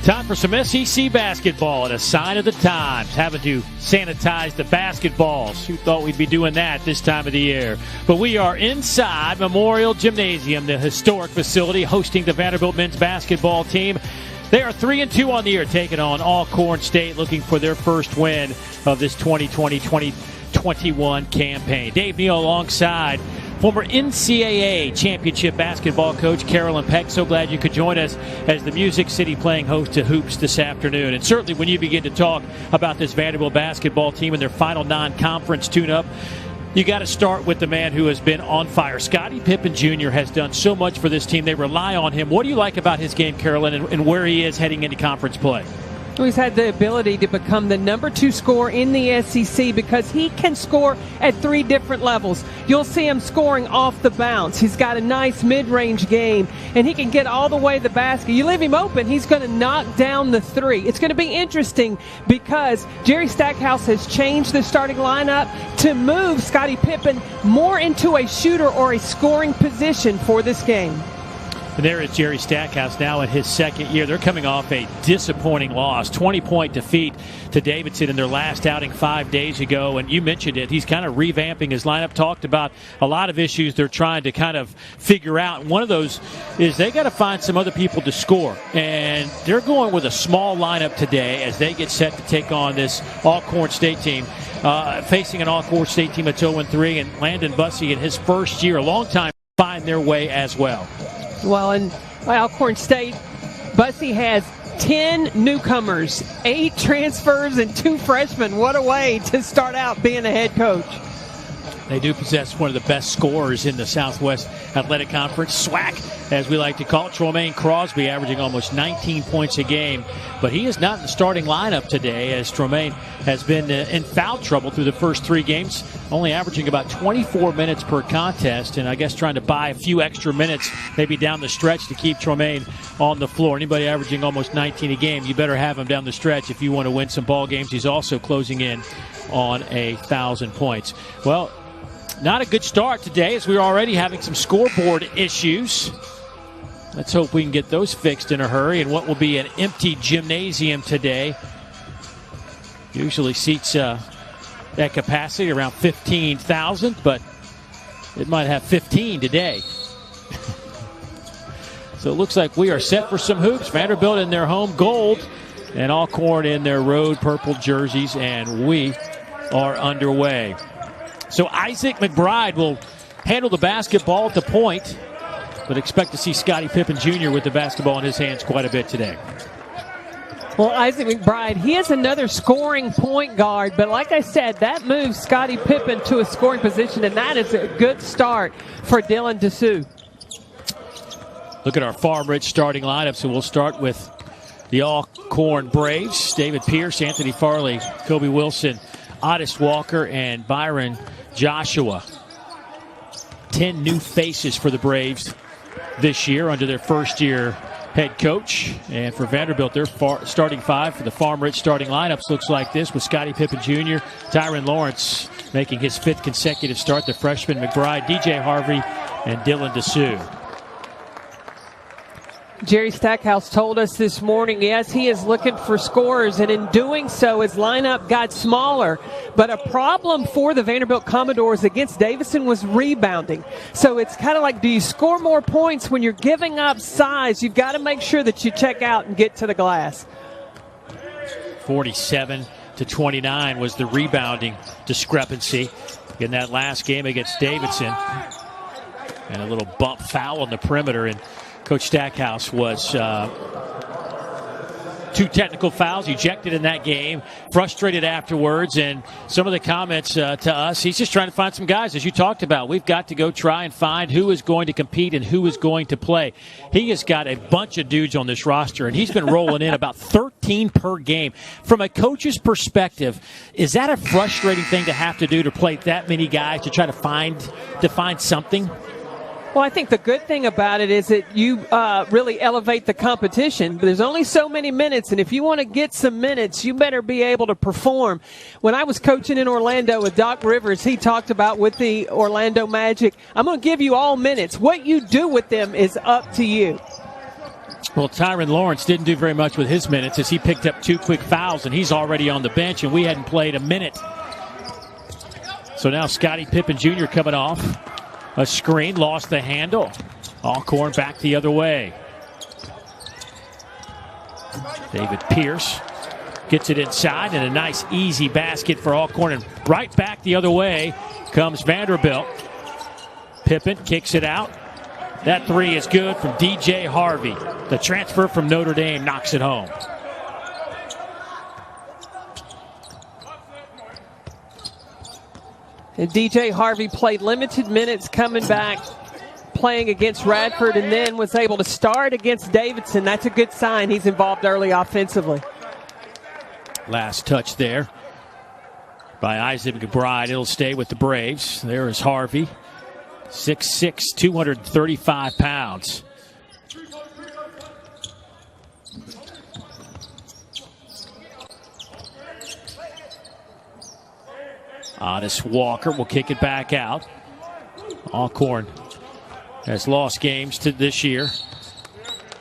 Time for some SEC basketball and a sign of the times. Having to sanitize the basketballs. Who thought we'd be doing that this time of the year? But we are inside Memorial Gymnasium, the historic facility hosting the Vanderbilt men's basketball team. They are 3-2 on the year, taking on Alcorn State, looking for their first win of this 2020-2021 campaign. Dave Neal alongside former NCAA championship basketball coach Carolyn Peck. So glad you could join us as the Music City playing host to Hoops this afternoon. And certainly when you begin to talk about this Vanderbilt basketball team and their final non-conference tune-up, you got to start with the man who has been on fire. Scottie Pippen Jr. has done so much for this team. They rely on him. What do you like about his game, Carolyn, and where he is heading into conference play? He's had the ability to become the number 2 scorer in the SEC because he can score at 3 different levels. You'll see him scoring off the bounce. He's got a nice mid-range game, and he can get all the way to the basket. You leave him open, he's going to knock down the 3. It's going to be interesting because Jerry Stackhouse has changed the starting lineup to move Scottie Pippen more into a shooter or a scoring position for this game. And there is Jerry Stackhouse now in his second year. They're coming off a disappointing loss, 20-point defeat to Davidson in their last outing 5 days ago. And you mentioned it. He's kind of revamping his lineup, talked about a lot of issues they're trying to kind of figure out. And one of those is they got to find some other people to score. And they're going with a small lineup today as they get set to take on this Alcorn State team. Facing an Alcorn State team that's 0-3, and Landon Bussey in his first year, a long time, find their way as well. Well, in Alcorn State, Bussey has 10 newcomers, 8 transfers, and 2 freshmen. What a way to start out being a head coach. They do possess one of the best scorers in the Southwest Athletic Conference. SWAC, as we like to call it. Tremaine Crosby averaging almost 19 points a game. But he is not in the starting lineup today, as Tremaine has been in foul trouble through the first 3 games, only averaging about 24 minutes per contest, and I guess trying to buy a few extra minutes maybe down the stretch to keep Tremaine on the floor. Anybody averaging almost 19 a game, you better have him down the stretch if you want to win some ball games. He's also closing in on 1,000 points. Well, not a good start today, as we're already having some scoreboard issues. Let's hope we can get those fixed in a hurry. And what will be an empty gymnasium today usually seats at capacity around 15,000, but it might have 15 today. So it looks like we are set for some hoops. Vanderbilt in their home gold and Alcorn in their road purple jerseys, and we are underway. So Isaac McBride will handle the basketball at the point, but expect to see Scottie Pippen Jr. with the basketball in his hands quite a bit today. Well, Isaac McBride, he is another scoring point guard, but like I said, that moves Scottie Pippen to a scoring position, and that is a good start for Dylan Dessou. Look at our Farm Rich starting lineup, so we'll start with the Alcorn Braves. David Pierce, Anthony Farley, Kobe Wilson, Otis Walker, and Byron Joshua. 10 new faces for the Braves this year under their first-year head coach. And for Vanderbilt, their starting 5 for the Farm Rich starting lineups looks like this, with Scottie Pippen Jr., Tyron Lawrence making his 5th consecutive start, the freshman McBride, DJ Harvey, and Dylan Dessou. Jerry Stackhouse told us this morning, yes, he is looking for scorers, and in doing so, his lineup got smaller. But a problem for the Vanderbilt Commodores against Davidson was rebounding. So it's kind of like, do you score more points when you're giving up size? You've got to make sure that you check out and get to the glass. 47-29 was the rebounding discrepancy in that last game against Davidson. And a little bump foul on the perimeter, and Coach Stackhouse was 2 technical fouls, ejected in that game, frustrated afterwards, and some of the comments to us, he's just trying to find some guys, as you talked about. We've got to go try and find who is going to compete and who is going to play. He has got a bunch of dudes on this roster, and he's been rolling in about 13 per game. From a coach's perspective, is that a frustrating thing to have to do, to play that many guys to try to find something? Well, I think the good thing about it is that you really elevate the competition. But there's only so many minutes, and if you want to get some minutes, you better be able to perform. When I was coaching in Orlando with Doc Rivers, he talked about with the Orlando Magic, I'm going to give you all minutes. What you do with them is up to you. Well, Tyron Lawrence didn't do very much with his minutes as he picked up 2 quick fouls, and he's already on the bench, and we hadn't played a minute. So now Scottie Pippen Jr. coming off a screen, lost the handle. Alcorn back the other way. David Pierce gets it inside, and a nice easy basket for Alcorn, and right back the other way comes Vanderbilt. Pippen kicks it out. That three is good from DJ Harvey. The transfer from Notre Dame knocks it home. And DJ Harvey played limited minutes coming back, playing against Radford, and then was able to start against Davidson. That's a good sign. He's involved early offensively. Last touch there by Isaac McBride. It'll stay with the Braves. There is Harvey. 6'6", 235 pounds. Otis Walker will kick it back out. Alcorn has lost games to this year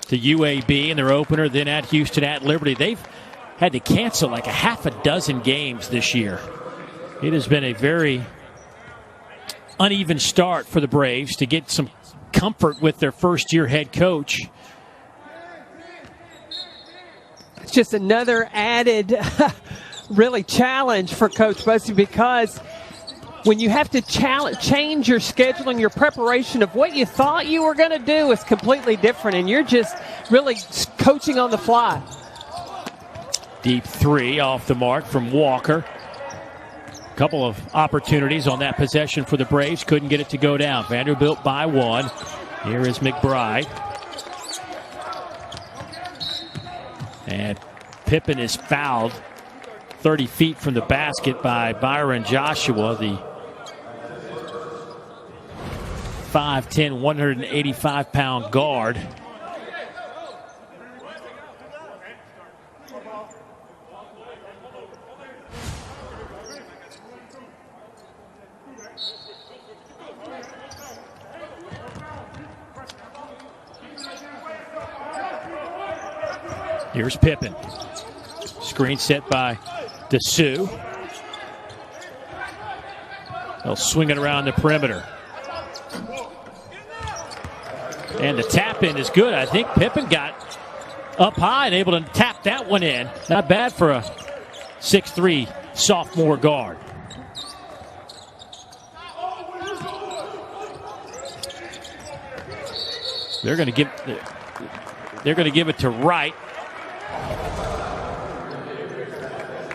to UAB in their opener, then at Houston, at Liberty. They've had to cancel like a half a dozen games this year. It has been a very uneven start for the Braves to get some comfort with their first-year head coach. It's just another added really challenge for Coach Bussey, because when you have to change your schedule and your preparation of what you thought you were going to do is completely different, and you're just really coaching on the fly. Deep three off the mark from Walker. Couple of opportunities on that possession for the Braves. Couldn't get it to go down. Vanderbilt by one. Here is McBride. And Pippen is fouled 30 feet from the basket by Byron Joshua, the 5'10", 185-pound guard. Here's Pippen. Screen set by DeSue. They'll swing it around the perimeter. And the tap in is good. I think Pippen got up high and able to tap that one in. Not bad for a 6'3" sophomore guard. They're going to give it to Wright.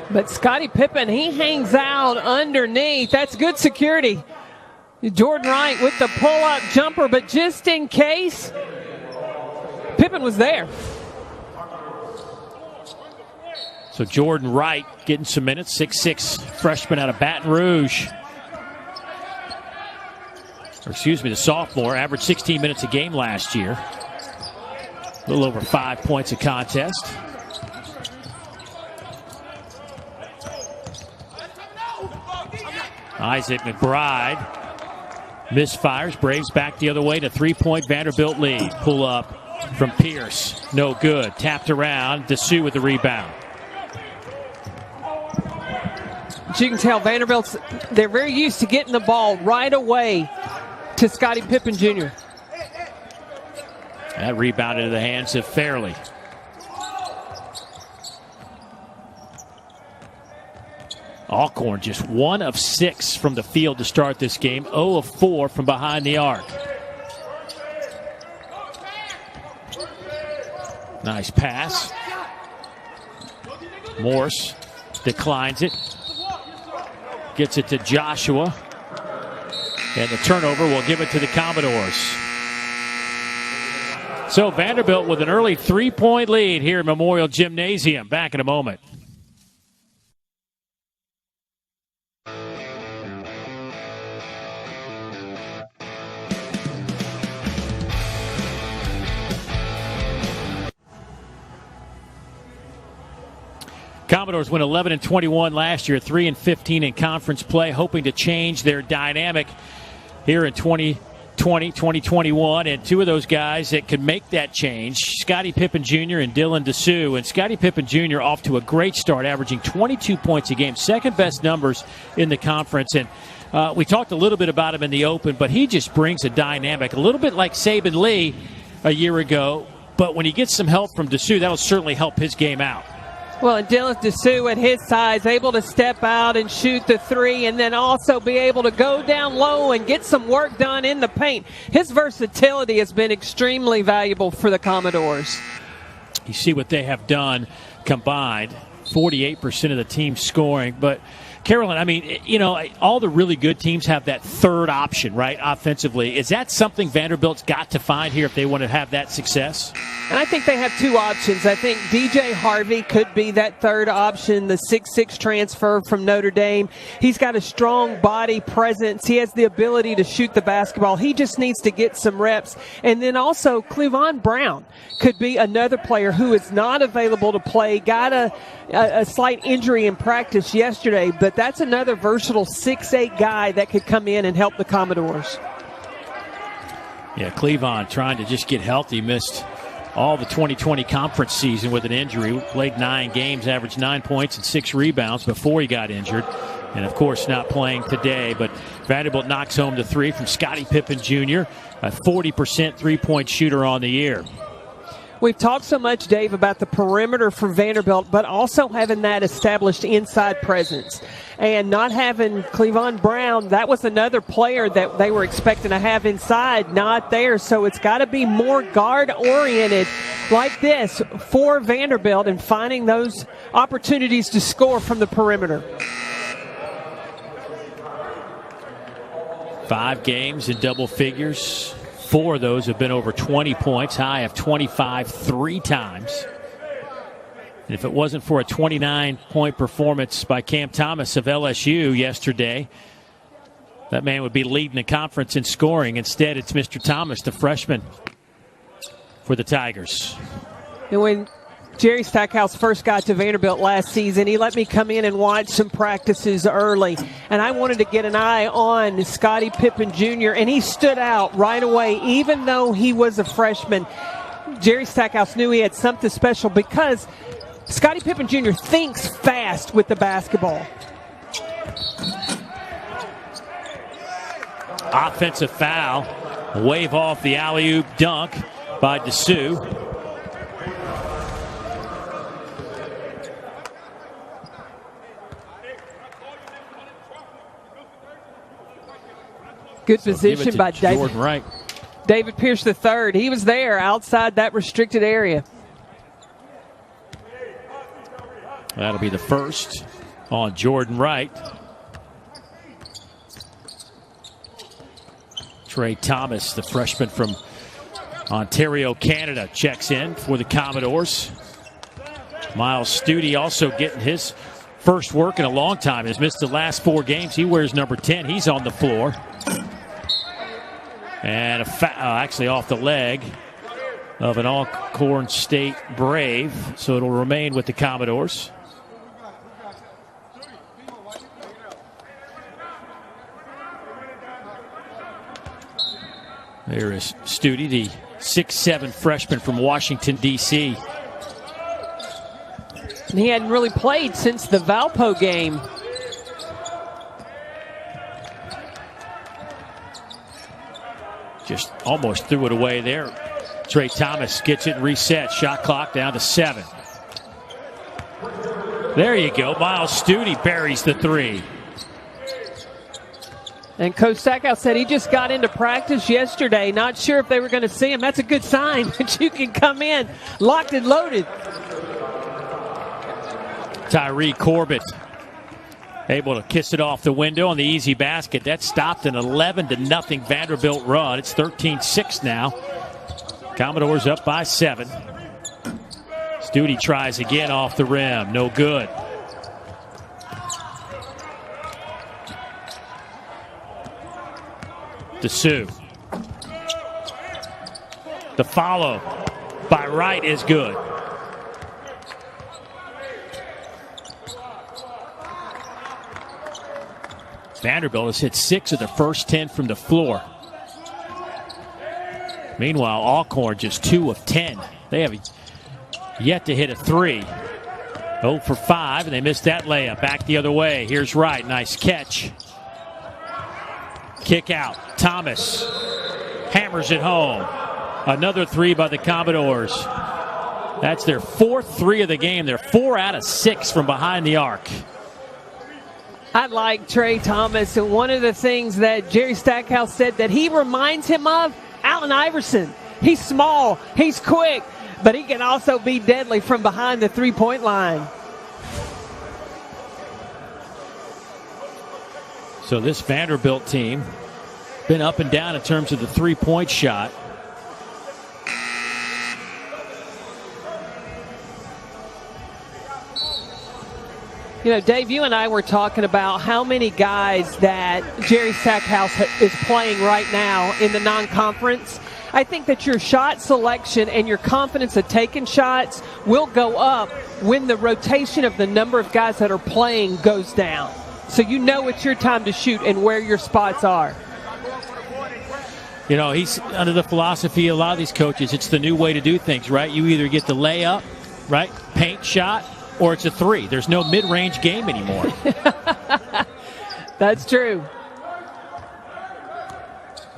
But Scottie Pippen, he hangs out underneath. That's good security. Jordan Wright with the pull-up jumper, but just in case, Pippen was there. So Jordan Wright getting some minutes, 6'6", freshman out of Baton Rouge. Or excuse me, the sophomore, averaged 16 minutes a game last year. A little over 5 points a contest. Isaac McBride misfires. Braves back the other way to 3-point Vanderbilt lead. Pull up from Pierce. No good. Tapped around. DeSue with the rebound. As you can tell, they're very used to getting the ball right away to Scottie Pippen Jr. That rebound into the hands of Fairley. Alcorn just 1 of 6 from the field to start this game. 0 of 4 from behind the arc. Nice pass. Morse declines it. Gets it to Joshua. And the turnover will give it to the Commodores. So Vanderbilt with an early 3-point lead here at Memorial Gymnasium. Back in a moment. Commodores went 11-21 last year, 3-15 in conference play, hoping to change their dynamic here in 2020 2021, and two of those guys that could make that change, Scottie Pippen Jr. and Dylan Dessou. And Scottie Pippen Jr. off to a great start, averaging 22 points a game, second best numbers in the conference. And we talked a little bit about him in the Open, but he just brings a dynamic, a little bit like Saban Lee a year ago. But when he gets some help from Dessou, that'll certainly help his game out. Well, and Dylan Dessou at his size, able to step out and shoot the three and then also be able to go down low and get some work done in the paint. His versatility has been extremely valuable for the Commodores. You see what they have done combined, 48% of the team scoring. But, Carolyn, I mean, you know, all the really good teams have that third option, right, offensively. Is that something Vanderbilt's got to find here if they want to have that success? And I think they have two options. I think DJ Harvey could be that third option, the 6'6" transfer from Notre Dame. He's got a strong body presence. He has the ability to shoot the basketball. He just needs to get some reps. And then also Cleavon Brown could be another player who is not available to play, got a slight injury in practice yesterday, but that's another versatile 6'8" guy that could come in and help the Commodores. Yeah, Cleavon trying to just get healthy, missed all the 2020 conference season with an injury. Played 9 games, averaged 9 points and 6 rebounds before he got injured. And, of course, not playing today. But Vanderbilt knocks home the three from Scottie Pippen Jr., a 40% three-point shooter on the year. We've talked so much, Dave, about the perimeter for Vanderbilt, but also having that established inside presence. And not having Cleavon Brown, that was another player that they were expecting to have inside, not there. So it's got to be more guard-oriented like this for Vanderbilt and finding those opportunities to score from the perimeter. 5 games in double figures. 4 of those have been over 20 points, high of 25 3 times. And if it wasn't for a 29-point performance by Cam Thomas of LSU yesterday, that man would be leading the conference in scoring. Instead, it's Mr. Thomas, the freshman, for the Tigers. And when Jerry Stackhouse first got to Vanderbilt last season, he let me come in and watch some practices early. And I wanted to get an eye on Scottie Pippen Jr., and he stood out right away. Even though he was a freshman, Jerry Stackhouse knew he had something special because Scottie Pippen Jr. thinks fast with the basketball. Offensive foul. Wave off the alley-oop dunk by Dessou. Good position by Jordan Wright. David Pierce III. He was there outside that restricted area. That'll be the first on Jordan Wright. Trey Thomas, the freshman from Ontario, Canada, checks in for the Commodores. Miles Studi also getting his first work in a long time. Has missed the last 4 games. He wears number 10. He's on the floor. And actually off the leg of an Alcorn State Brave. So it'll remain with the Commodores. There is Studi, the 6'7" freshman from Washington, D.C. And he hadn't really played since the Valpo game. Just almost threw it away there. Trey Thomas gets it reset. Shot clock down to 7. There you go. Miles Studi buries the 3. And Coach Stackhouse said he just got into practice yesterday. Not sure if they were going to see him. That's a good sign that you can come in locked and loaded. Tyree Corbett able to kiss it off the window on the easy basket. That stopped an 11-0 Vanderbilt run. It's 13-6 now. Commodores up by 7. Studi tries again off the rim. No good. Dessou. The follow by Wright is good. Vanderbilt has hit 6 of the first 10 from the floor. Meanwhile, Alcorn just 2 of 10. They have yet to hit a 3. 0 for 5, and they missed that layup. Back the other way. Here's Wright. Nice catch. Kick out. Thomas hammers it home. Another 3 by the Commodores. That's their 4th 3 of the game. They're 4 out of 6 from behind the arc. I like Trey Thomas, and one of the things that Jerry Stackhouse said that he reminds him of, Allen Iverson. He's small, he's quick, but he can also be deadly from behind the three-point line. So this Vanderbilt team been up and down in terms of the three-point shot. You know, Dave, you and I were talking about how many guys that Jerry Stackhouse is playing right now in the non-conference. I think that your shot selection and your confidence of taking shots will go up when the rotation of the number of guys that are playing goes down. So you know it's your time to shoot and where your spots are. You know, he's under the philosophy of a lot of these coaches. It's the new way to do things, right? You either get the layup, right, paint shot, or it's a 3. There's no mid-range game anymore. That's true.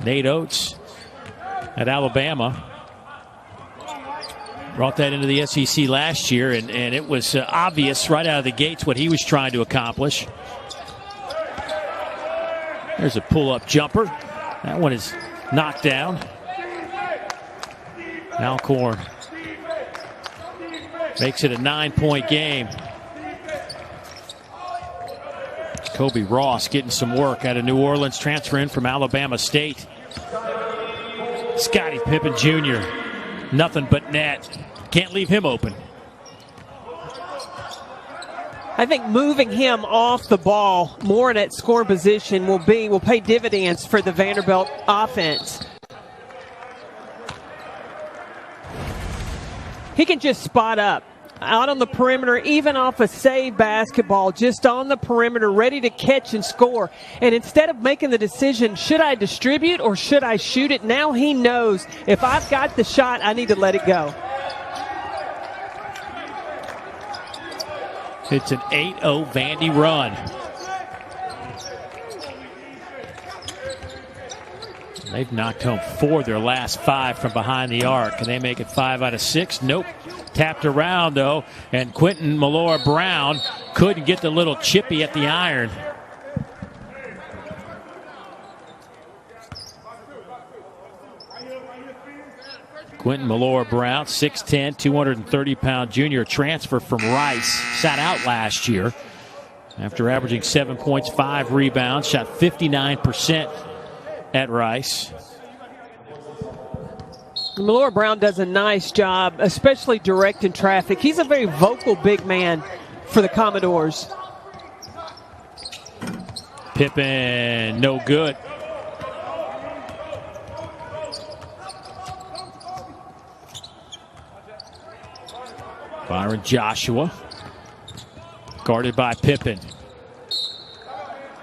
Nate Oates at Alabama brought that into the SEC last year, and it was obvious right out of the gates what he was trying to accomplish. There's a pull-up jumper. That one is knocked down. Alcorn makes it a 9-point game. Kobe Ross getting some work out of New Orleans, transferring from Alabama State. Scottie Pippen Jr., nothing but net. Can't leave him open. I think moving him off the ball more in that scoring position will pay dividends for the Vanderbilt offense. He can just spot up out on the perimeter, even off a save basketball, just on the perimeter, ready to catch and score. And instead of making the decision, should I distribute or should I shoot it? Now he knows if I've got the shot, I need to let it go. It's an 8-0 Vandy run. They've knocked home 4 of their last 5 from behind the arc. Can they make it 5 out of 6? Nope. Tapped around, though, and Quentin Malora-Brown couldn't get the little chippy at the iron. Quentin Malora-Brown, 6'10", 230-pound junior transfer from Rice. Sat out last year after averaging 7 points, 5 rebounds, shot 59% at Rice. Malora-Brown does a nice job, especially directing traffic. He's a very vocal big man for the Commodores. Pippen, no good. Byron Joshua, guarded by Pippen.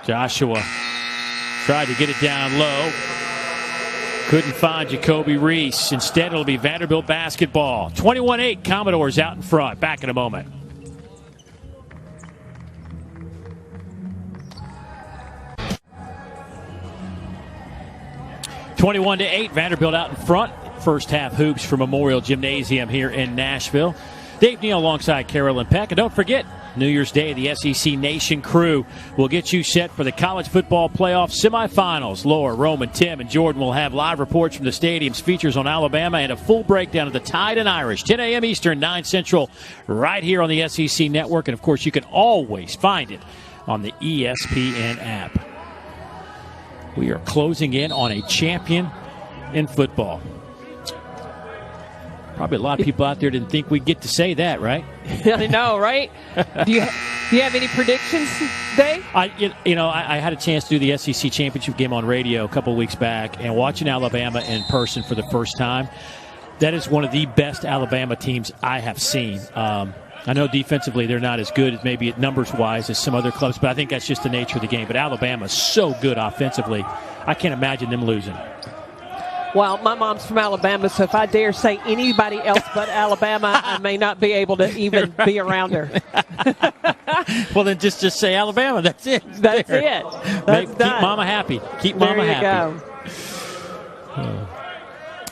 Joshua tried to get it down low. Couldn't find Jacoby Reese. Instead, it'll be Vanderbilt basketball. 21-8, Commodores out in front. Back in a moment. (21-8), Vanderbilt out in front. First half hoops for Memorial Gymnasium here in Nashville. Dave Neal alongside Carolyn Peck. And don't forget, New Year's Day, the SEC Nation crew will get you set for the college football playoff semifinals. Laura, Roman, Tim, and Jordan will have live reports from the stadiums, features on Alabama, and a full breakdown of the Tide and Irish. 10 a.m. Eastern, 9 Central, right here on the SEC Network. And, of course, you can always find it on the ESPN app. We are closing in on a champion in football. Probably a lot of people out there didn't think we'd get to say that, right? I know, right? Do you have any predictions, Dave? I had a chance to do the SEC championship game on radio a couple of weeks back, and watching Alabama in person for the first time, that is one of the best Alabama teams I have seen. I know defensively they're not as good, maybe numbers-wise, as some other clubs, but I think that's just the nature of the game. But Alabama's so good offensively, I can't imagine them losing. Well, my mom's from Alabama, so if I dare say anybody else but Alabama, I may not be able to even be around her. Well, then just say Alabama. That's it. That's it. That's Keep done. Mama happy. Keep Mama happy. Go.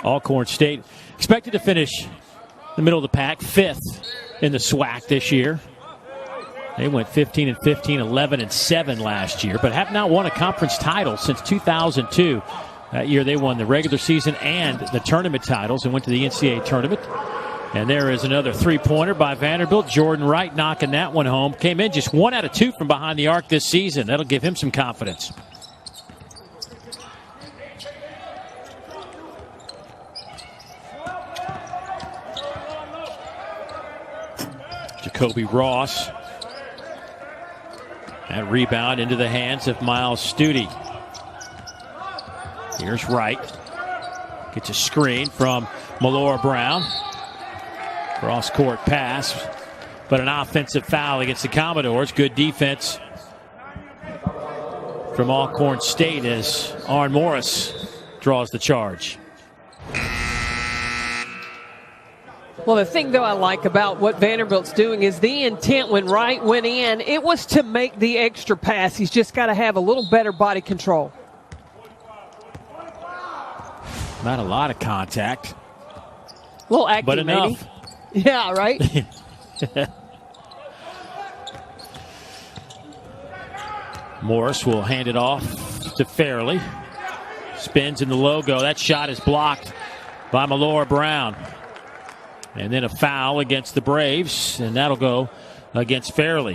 Alcorn State expected to finish in the middle of the pack, 5th in the SWAC this year. They went 15-15, 11-7 last year, but have not won a conference title since 2002. That year they won the regular season and the tournament titles and went to the NCAA tournament. And there is another three-pointer by Vanderbilt. Jordan Wright knocking that one home. Came in just 1 out of 2 from behind the arc this season. That'll give him some confidence. Jacoby Ross. That rebound into the hands of Miles Stute. Here's Wright. Gets a screen from Melora Brown. Cross-court pass, but an offensive foul against the Commodores. Good defense from Alcorn State as Arn Morris draws the charge. Well, the thing, though, I like about what Vanderbilt's doing is the intent when Wright went in, it was to make the extra pass. He's just got to have a little better body control. Not a lot of contact. A little acting, but enough. Maybe. Yeah, right? Morris will hand it off to Fairley. Spins in the logo. That shot is blocked by Melora Brown. And then a foul against the Braves, and that'll go against Fairley.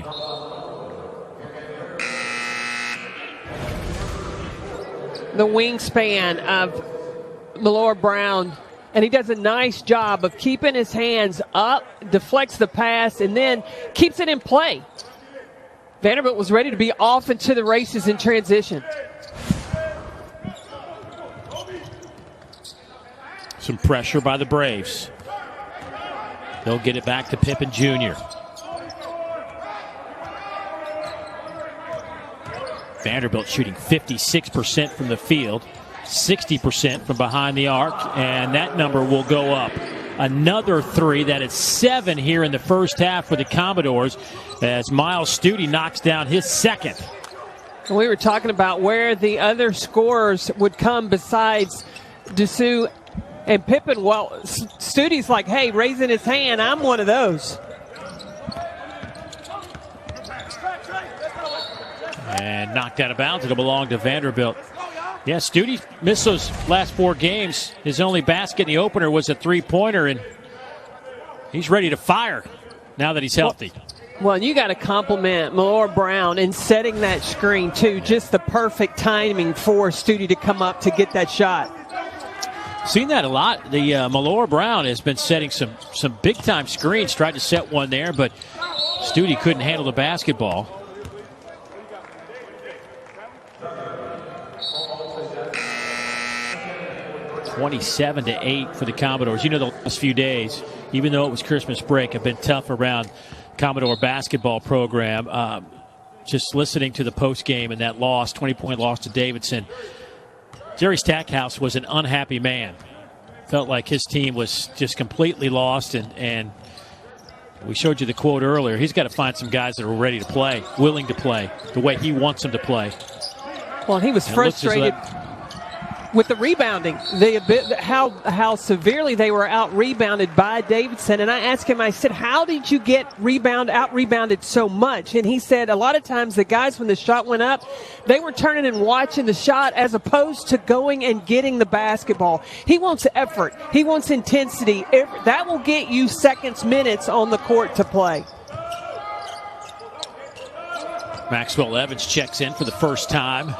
The wingspan of Melora Brown, and he does a nice job of keeping his hands up, deflects the pass, and then keeps it in play. Vanderbilt was ready to be off into the races in transition. Some pressure by the Braves. They'll get it back to Pippen Jr. Vanderbilt shooting 56% from the field, 60% from behind the arc, and that number will go up. Another 3. That is 7 here in the first half for the Commodores as Miles Stute knocks down his second. We were talking about where the other scorers would come besides Dessou and Pippen. Well, Stute's like, hey, raising his hand, I'm one of those. And knocked out of bounds. It'll belong to Vanderbilt. Yeah, Stute missed those last 4 games. His only basket in the opener was a three-pointer, and he's ready to fire now that he's healthy. Well, you got to compliment Melora Brown in setting that screen, too. Just the perfect timing for Stute to come up to get that shot. Seen that a lot. The Melora Brown has been setting some big-time screens, tried to set one there, but Stute couldn't handle the basketball. (27-8) for the Commodores. You know, the last few days, even though it was Christmas break, have been tough around Commodore basketball program. Just listening to the postgame and that loss, 20-point loss to Davidson, Jerry Stackhouse was an unhappy man. Felt like his team was just completely lost, and we showed you the quote earlier. He's got to find some guys that are ready to play, willing to play, the way he wants them to play. Well, he was frustrated with the rebounding, how severely they were out-rebounded by Davidson. And I asked him, I said, how did you get out-rebounded so much? And he said a lot of times the guys, when the shot went up, they were turning and watching the shot as opposed to going and getting the basketball. He wants effort. He wants intensity. That will get you seconds, minutes on the court to play. Maxwell Evans checks in for the first time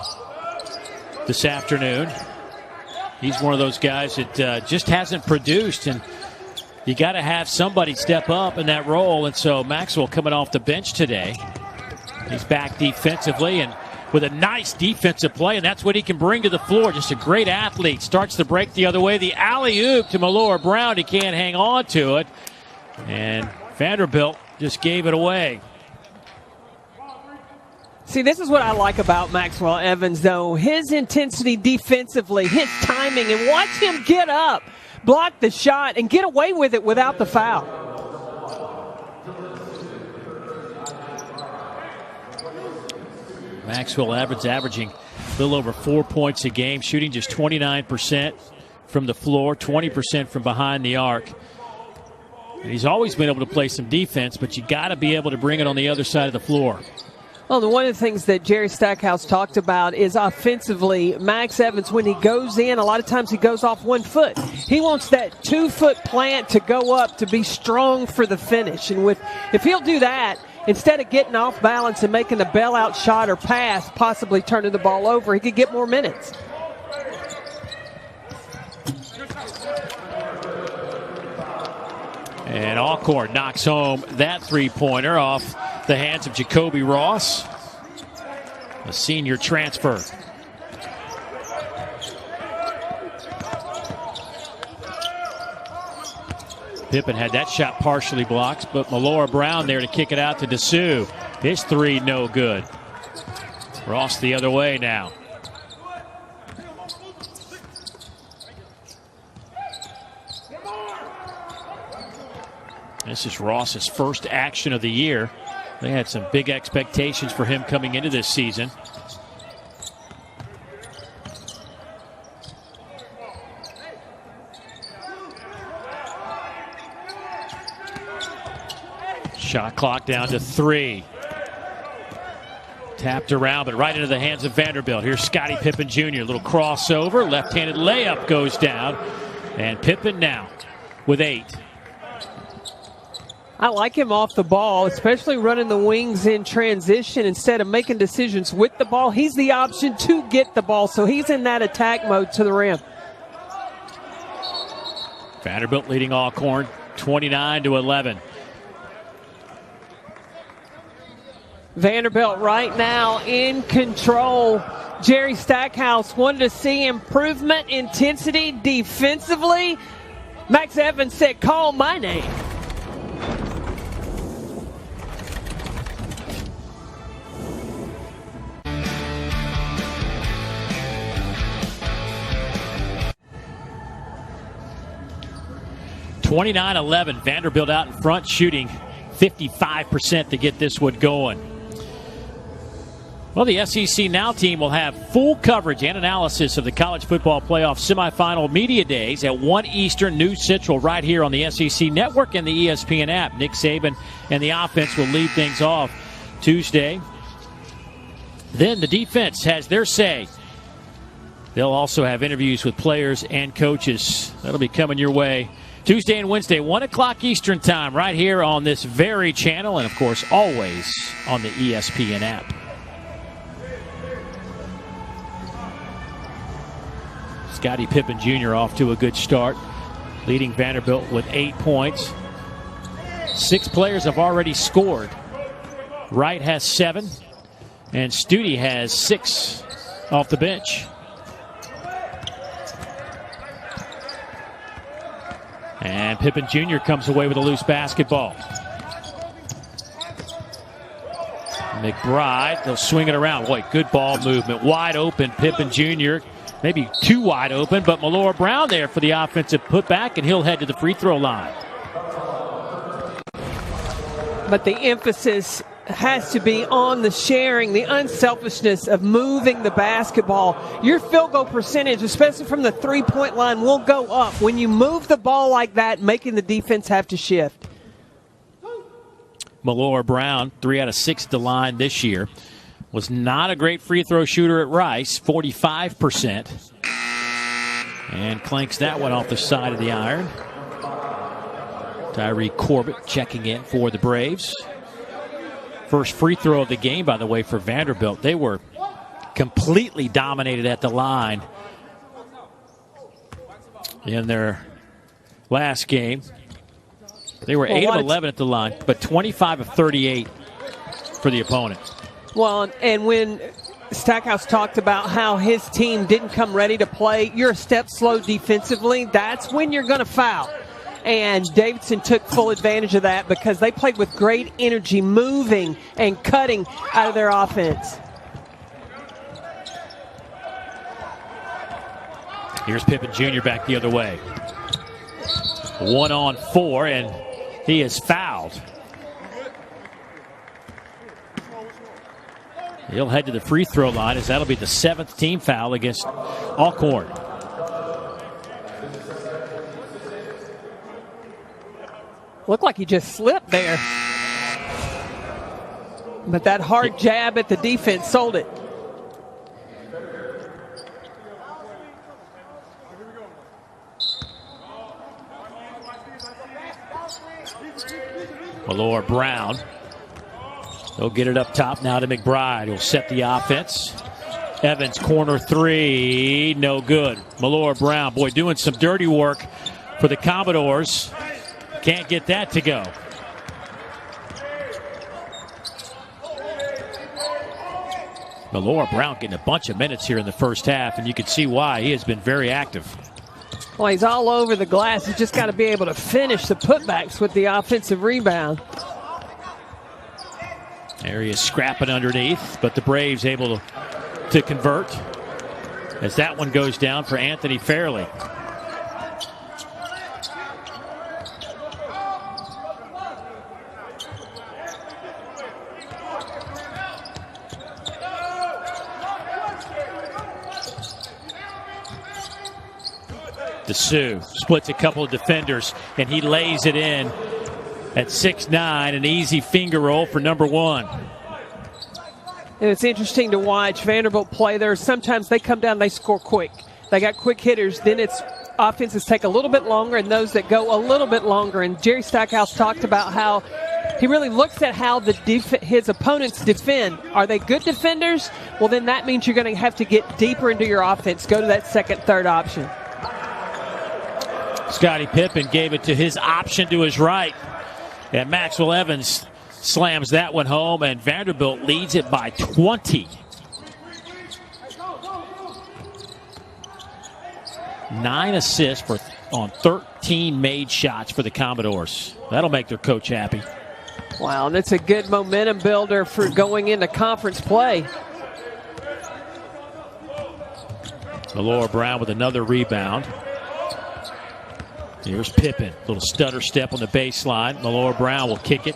this afternoon. He's one of those guys that just hasn't produced, and you got to have somebody step up in that role. And so Maxwell coming off the bench today. He's back defensively and with a nice defensive play, and that's what he can bring to the floor. Just a great athlete. Starts the break the other way. The alley-oop to Melora Brown. He can't hang on to it. And Vanderbilt just gave it away. See, this is what I like about Maxwell Evans, though. His intensity defensively, his timing, and watch him get up, block the shot, and get away with it without the foul. Maxwell Evans averaging a little over 4 points a game, shooting just 29% from the floor, 20% from behind the arc. And he's always been able to play some defense, but you got to be able to bring it on the other side of the floor. Well, one of the things that Jerry Stackhouse talked about is offensively, Max Evans, when he goes in, a lot of times he goes off 1 foot. He wants that 2-foot plant to go up to be strong for the finish. And if he'll do that, instead of getting off balance and making a bailout shot or pass, possibly turning the ball over, he could get more minutes. And Alcorn knocks home that three-pointer off the hands of Jacoby Ross, a senior transfer. Pippen had that shot partially blocked, but Malora Brown there to kick it out to Dessou. His three no good. Ross the other way now. This is Ross's first action of the year. They had some big expectations for him coming into this season. Shot clock down to 3. Tapped around, but right into the hands of Vanderbilt. Here's Scottie Pippen Jr. Little crossover. Left-handed layup goes down. And Pippen now with 8. I like him off the ball, especially running the wings in transition instead of making decisions with the ball. He's the option to get the ball, so he's in that attack mode to the rim. Vanderbilt leading Alcorn 29-11. Vanderbilt right now in control. Jerry Stackhouse wanted to see improvement, intensity defensively. Max Evans said, call my name. (29-11). Vanderbilt out in front, shooting 55% to get this one going. Well, the SEC Now team will have full coverage and analysis of the college football playoff semifinal media days at 1 Eastern, noon Central, right here on the SEC Network and the ESPN app. Nick Saban and the offense will lead things off Tuesday. Then the defense has their say. They'll also have interviews with players and coaches. That'll be coming your way Tuesday and Wednesday, 1 o'clock Eastern time, right here on this very channel, and, of course, always on the ESPN app. Scottie Pippen Jr. off to a good start, leading Vanderbilt with 8 points. 6 players have already scored. Wright has 7, and Stute has 6 off the bench. And Pippen Jr. comes away with a loose basketball. McBride, they'll swing it around. Boy, good ball movement. Wide open, Pippen Jr. Maybe too wide open, but Malora Brown there for the offensive putback, and he'll head to the free throw line. But the emphasis has to be on the sharing, the unselfishness of moving the basketball. Your field goal percentage, especially from the three-point line, will go up when you move the ball like that, making the defense have to shift. Malora Brown, 3 out of 6 at the line this year. Was not a great free throw shooter at Rice, 45%. And clanks that one off the side of the iron. Tyree Corbett checking in for the Braves. First free throw of the game, by the way, for Vanderbilt. They were completely dominated at the line in their last game. They were 8 of 11 at the line, but 25 of 38 for the opponent. Well, and when Stackhouse talked about how his team didn't come ready to play, you're a step slow defensively, that's when you're going to foul. And Davidson took full advantage of that because they played with great energy, moving and cutting out of their offense. Here's Pippen Jr. back the other way. 1-on-4, and he is fouled. He'll head to the free throw line as that'll be the 7th team foul against Alcorn. Looked like he just slipped there. But that hard jab at the defense sold it. Malore Brown. He'll get it up top now to McBride. He'll set the offense. Evans, corner three, no good. Malore Brown, boy, doing some dirty work for the Commodores. Can't get that to go. Malore Brown getting a bunch of minutes here in the first half, and you can see why. He has been very active. Well, he's all over the glass. He's just got to be able to finish the putbacks with the offensive rebound. There he is scrapping underneath, but the Braves able to convert as that one goes down for Anthony Fairley. DeSue splits a couple of defenders, and he lays it in at 6'9", an easy finger roll for number one. And it's interesting to watch Vanderbilt play there. Sometimes they come down, they score quick. They got quick hitters. Then it's offenses take a little bit longer, and those that go a little bit longer. And Jerry Stackhouse talked about how he really looks at how his opponents defend. Are they good defenders? Well, then that means you're going to have to get deeper into your offense. Go to that second, third option. Scottie Pippen gave it to his option to his right. And Maxwell Evans slams that one home, and Vanderbilt leads it by 20. 9 assists on 13 made shots for the Commodores. That'll make their coach happy. Wow, and it's a good momentum builder for going into conference play. Malore Brown with another rebound. Here's Pippen, little stutter step on the baseline. Malore Brown will kick it.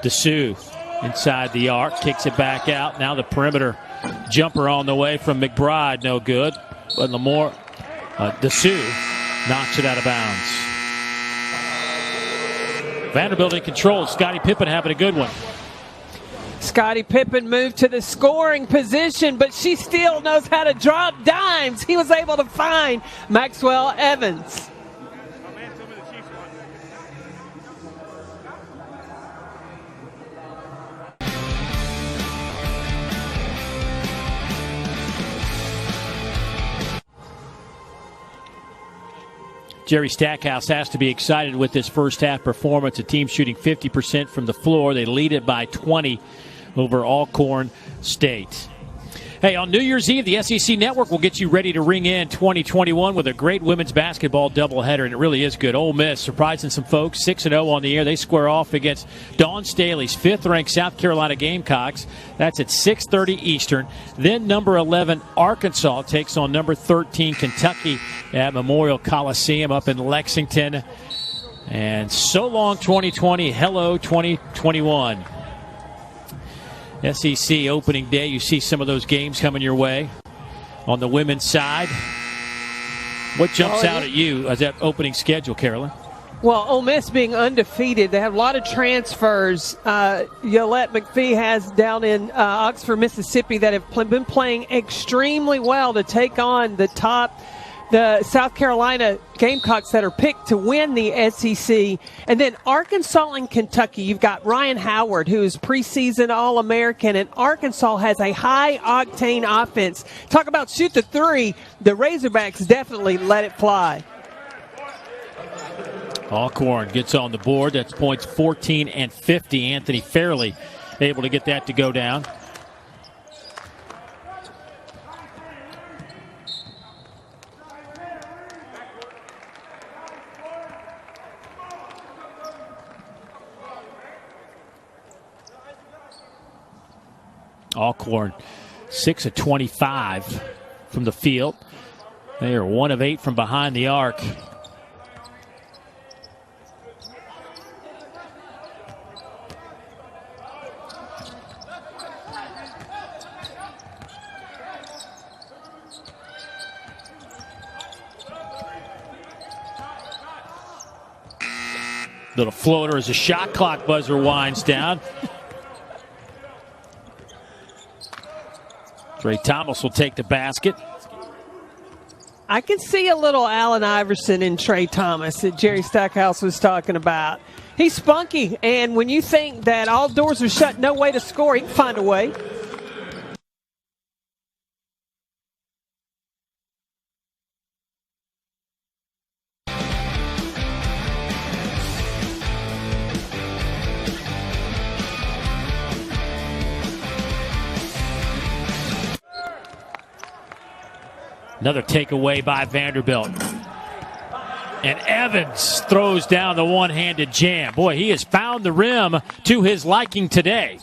DeSue inside the arc, kicks it back out. Now the perimeter jumper on the way from McBride, no good. But DeSue knocks it out of bounds. Vanderbilt in control. Scottie Pippen having a good one. Scottie Pippen moved to the scoring position, but she still knows how to drop dimes. He was able to find Maxwell Evans. Jerry Stackhouse has to be excited with this first half performance. A team shooting 50% from the floor. They lead it by 20 over Alcorn State. Hey, on New Year's Eve, the SEC Network will get you ready to ring in 2021 with a great women's basketball doubleheader, and it really is good. Ole Miss surprising some folks, 6-0 on the year. They square off against Dawn Staley's 5th-ranked South Carolina Gamecocks. That's at 6:30 Eastern. Then number 11, Arkansas, takes on number 13, Kentucky at Memorial Coliseum up in Lexington. And so long 2020, hello 2021. SEC opening day, you see some of those games coming your way. On the women's side, what jumps out at you as that opening schedule, Carolyn? Well, Ole Miss being undefeated, they have a lot of transfers. Yolette McPhee has down in Oxford, Mississippi, that have been playing extremely well to take on the South Carolina Gamecocks that are picked to win the SEC. And then Arkansas and Kentucky, you've got Ryan Howard, who is preseason All-American, and Arkansas has a high-octane offense. Talk about shoot the three. The Razorbacks definitely let it fly. Alcorn gets on the board. That's points 14 and 50. Anthony Fairley able to get that to go down. Alcorn 6 of 25 from the field. They are 1 of 8 from behind the arc. Little floater as the shot clock buzzer winds down. Trey Thomas will take the basket. I can see a little Allen Iverson in Trey Thomas that Jerry Stackhouse was talking about. He's spunky, and when you think that all doors are shut, no way to score, he can find a way. Another takeaway by Vanderbilt. And Evans throws down the one-handed jam. Boy, he has found the rim to his liking today.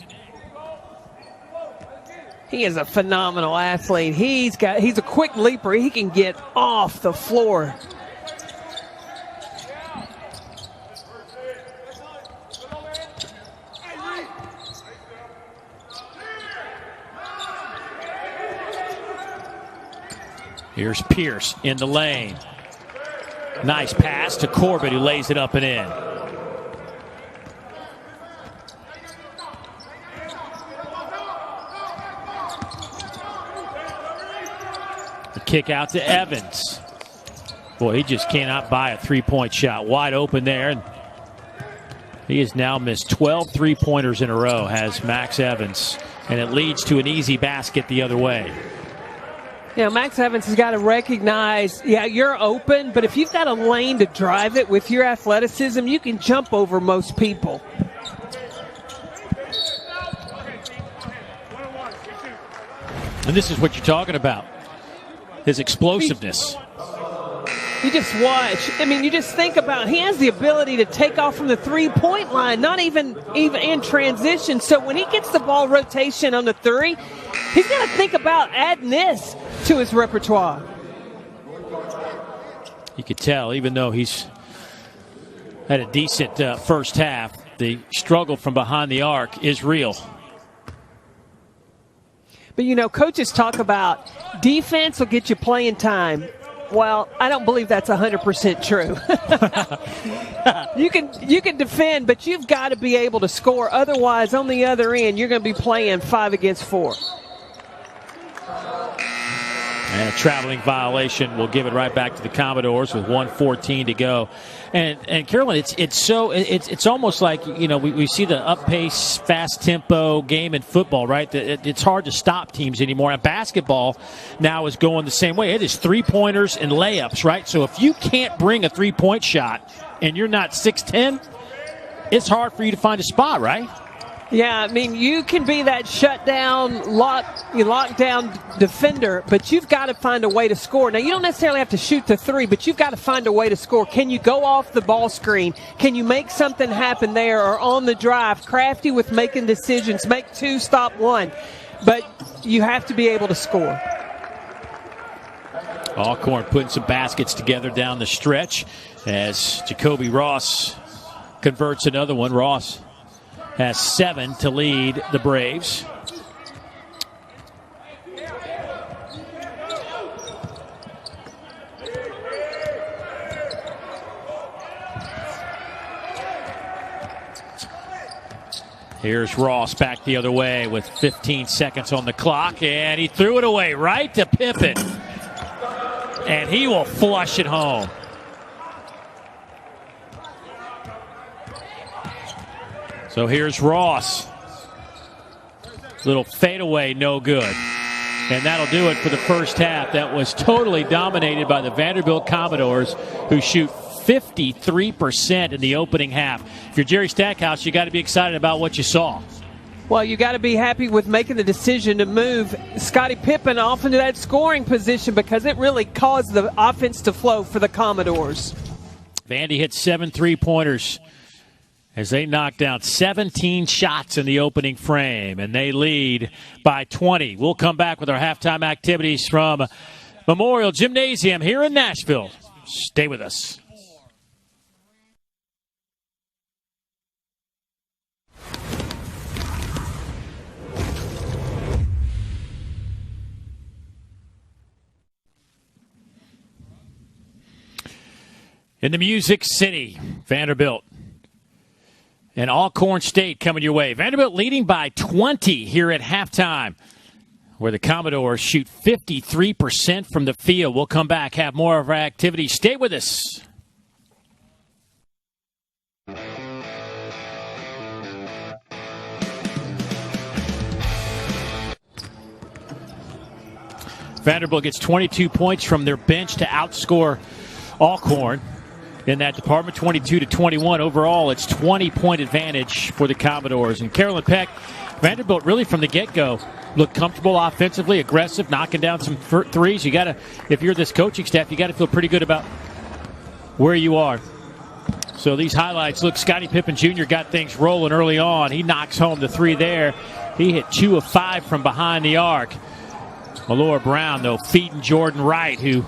He is a phenomenal athlete. He's a quick leaper. He can get off the floor. Here's Pierce in the lane. Nice pass to Corbett, who lays it up and in. The kick out to Evans. Boy, he just cannot buy a three-point shot. Wide open there. And he has now missed 12 three-pointers in a row, has Max Evans. And it leads to an easy basket the other way. You know, Max Evans has got to recognize, yeah, you're open, but if you've got a lane to drive it with your athleticism, you can jump over most people. And this is what you're talking about, his explosiveness. You just watch. I mean, you just think about, he has the ability to take off from the three-point line, not even in transition. So when he gets the ball rotation on the three, he's got to think about adding this to his repertoire. You could tell, even though he's had a decent first half, the struggle from behind the arc is real. But, you know, coaches talk about defense will get you playing time. Well, I don't believe that's 100% true. You can defend, but you've got to be able to score. Otherwise, on the other end, you're going to be playing 5 against 4. And a traveling violation will give it right back to the Commodores with 1:14 to go. And Carolyn, it's almost like, you know, we see the up pace, fast tempo game in football, right? It's hard to stop teams anymore. And basketball now is going the same way. It is 3-pointers and layups, right? So if you can't bring a 3-point shot and you're not 6'10", it's hard for you to find a spot, right? Yeah, I mean, you can be that shutdown, lockdown defender, but you've got to find a way to score. Now, you don't necessarily have to shoot the three, but you've got to find a way to score. Can you go off the ball screen? Can you make something happen there or on the drive? Crafty with making decisions. Make 2, stop 1. But you have to be able to score. Alcorn putting some baskets together down the stretch as Jacoby Ross converts another one. Ross has 7 to lead the Braves. Here's Ross back the other way with 15 seconds on the clock, and he threw it away right to Pippen. And he will flush it home. So here's Ross. Little fadeaway, no good. And that'll do it for the first half. That was totally dominated by the Vanderbilt Commodores, who shoot 53% in the opening half. If you're Jerry Stackhouse, you got to be excited about what you saw. Well, you got to be happy with making the decision to move Scottie Pippen off into that scoring position because it really caused the offense to flow for the Commodores. Vandy hit 7 3-pointers. as they knock down 17 shots in the opening frame, and they lead by 20. We'll come back with our halftime activities from Memorial Gymnasium here in Nashville. Stay with us. In the Music City, Vanderbilt and Alcorn State coming your way. Vanderbilt leading by 20 here at halftime, where the Commodores shoot 53% from the field. We'll come back, have more of our activity. Stay with us. Vanderbilt gets 22 points from their bench to outscore Alcorn in that department, 22-21. Overall, it's 20-point advantage for the Commodores. And Carolyn Peck, Vanderbilt really from the get-go looked comfortable offensively, aggressive, knocking down some threes. You got to, if you're this coaching staff, you got to feel pretty good about where you are. So these highlights, look, Scottie Pippen Jr. got things rolling early on. He knocks home the three there. He hit 2 of 5 from behind the arc. Malora Brown, though, feeding Jordan Wright, who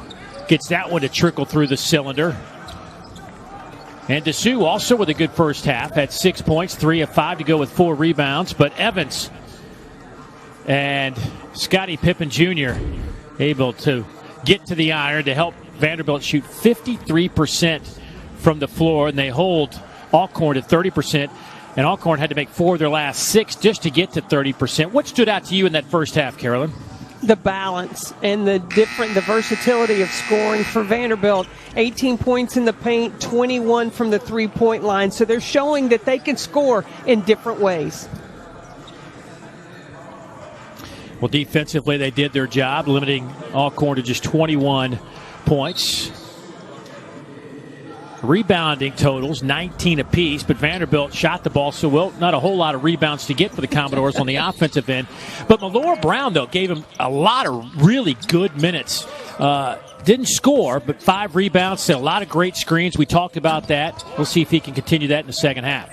gets that one to trickle through the cylinder. And Dessou also with a good first half, had 6 points, 3 of 5 to go with 4 rebounds. But Evans and Scottie Pippen Jr. able to get to the iron to help Vanderbilt shoot 53% from the floor, and they hold Alcorn at 30%. And Alcorn had to make 4 of their last 6 just to get to 30%. What stood out to you in that first half, Carolyn? The balance and the versatility of scoring for Vanderbilt. 18 points in the paint, 21 from the three-point line. So they're showing that they can score in different ways. Well, defensively, they did their job, limiting Alcorn to just 21 points. Rebounding totals, 19 apiece, but Vanderbilt shot the ball so well. Not a whole lot of rebounds to get for the Commodores on the offensive end. But Malora Brown, though, gave him a lot of really good minutes. Didn't score, but 5 rebounds, a lot of great screens. We talked about that. We'll see if he can continue that in the second half.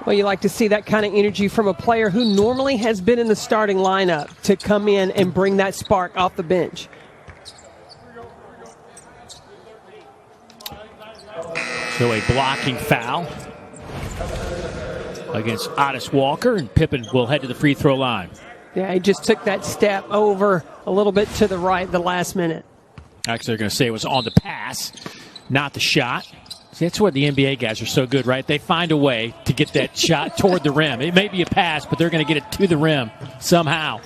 Well, you like to see that kind of energy from a player who normally has been in the starting lineup to come in and bring that spark off the bench. So a blocking foul against Otis Walker, and Pippen will head to the free throw line. Yeah, he just took that step over a little bit to the right the last minute. Actually, they're going to say it was on the pass, not the shot. See, that's where the NBA guys are so good, right? They find a way to get that shot toward the rim. It may be a pass, but they're going to get it to the rim somehow.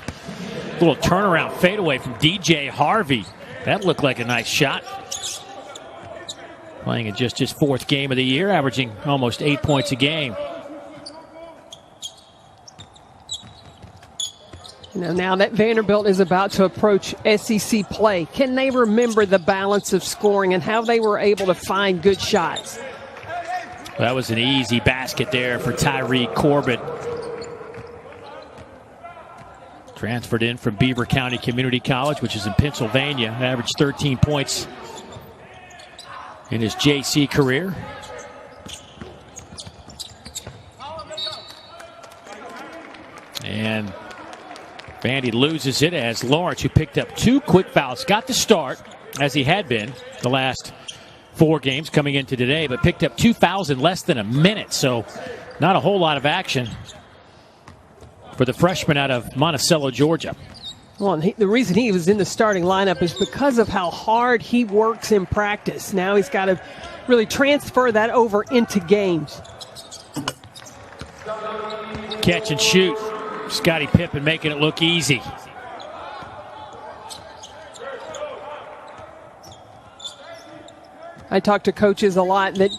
A little turnaround fadeaway from DJ Harvey. That looked like a nice shot. Playing in just his 4th game of the year, averaging almost 8 points a game. Now that Vanderbilt is about to approach SEC play, can they remember the balance of scoring and how they were able to find good shots? That was an easy basket there for Tyree Corbett. Transferred in from Beaver County Community College, which is in Pennsylvania. Averaged 13 points in his JC career. And Vandy loses it as Lawrence, who picked up 2 quick fouls, got the start, as he had been the last 4 games coming into today, but picked up 2 fouls in less than a minute, so not a whole lot of action for the freshman out of Monticello, Georgia. Well, and the reason he was in the starting lineup is because of how hard he works in practice. Now he's got to really transfer that over into games. Catch and shoot. Scottie Pippen making it look easy. I talk to coaches a lot that,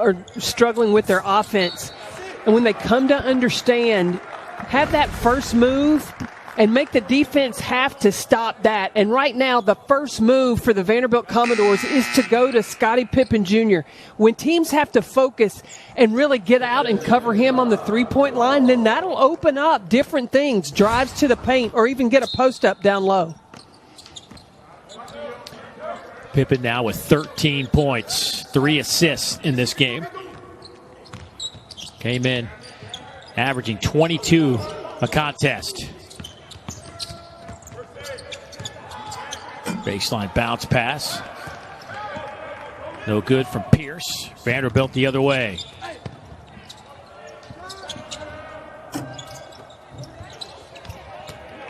are struggling with their offense. And when they come to understand, have that first move and make the defense have to stop that. And right now, the first move for the Vanderbilt Commodores is to go to Scottie Pippen Jr. When teams have to focus and really get out and cover him on the three-point line, then that'll open up different things, drives to the paint, or even get a post-up down low. Pippen now with 13 points, 3 assists in this game. Came in averaging 22 a contest. Baseline bounce pass. No good from Pierce. Vanderbilt the other way.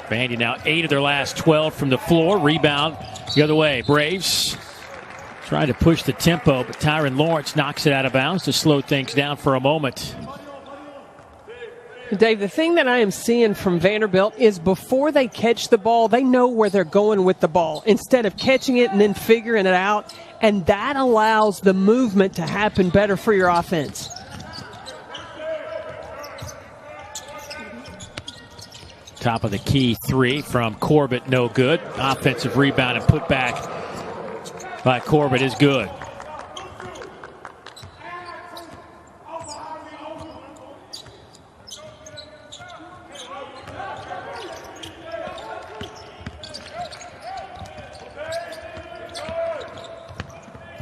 Vandy now 8 of their last 12 from the floor. Rebound the other way. Braves trying to push the tempo, but Tyron Lawrence knocks it out of bounds to slow things down for a moment. Dave, the thing that I am seeing from Vanderbilt is before they catch the ball, they know where they're going with the ball instead of catching it and then figuring it out. And that allows the movement to happen better for your offense. Top of the key three from Corbett, no good. Offensive rebound and put back by Corbett is good.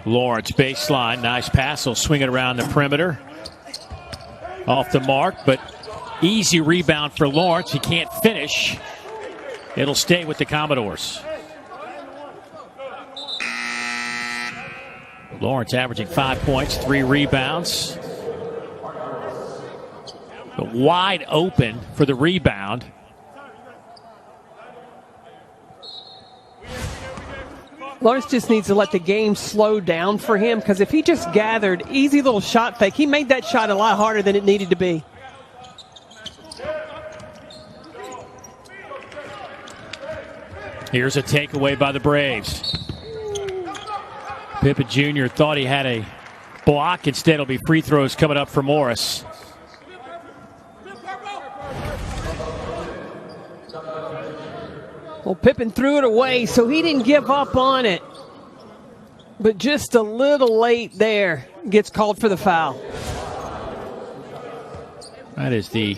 Lawrence baseline, nice pass. He'll swing it around the perimeter. Off the mark, but easy rebound for Lawrence. He can't finish. It'll stay with the Commodores. Lawrence averaging 5 points, 3 rebounds. But wide open for the rebound. Lawrence just needs to let the game slow down for him, because if he just gathered easy little shot fake, he made that shot a lot harder than it needed to be. Here's a takeaway by the Braves. Pippen Jr. thought he had a block. Instead, it'll be free throws coming up for Morris. Well, Pippen threw it away, so he didn't give up on it. But just a little late there. Gets called for the foul. That is the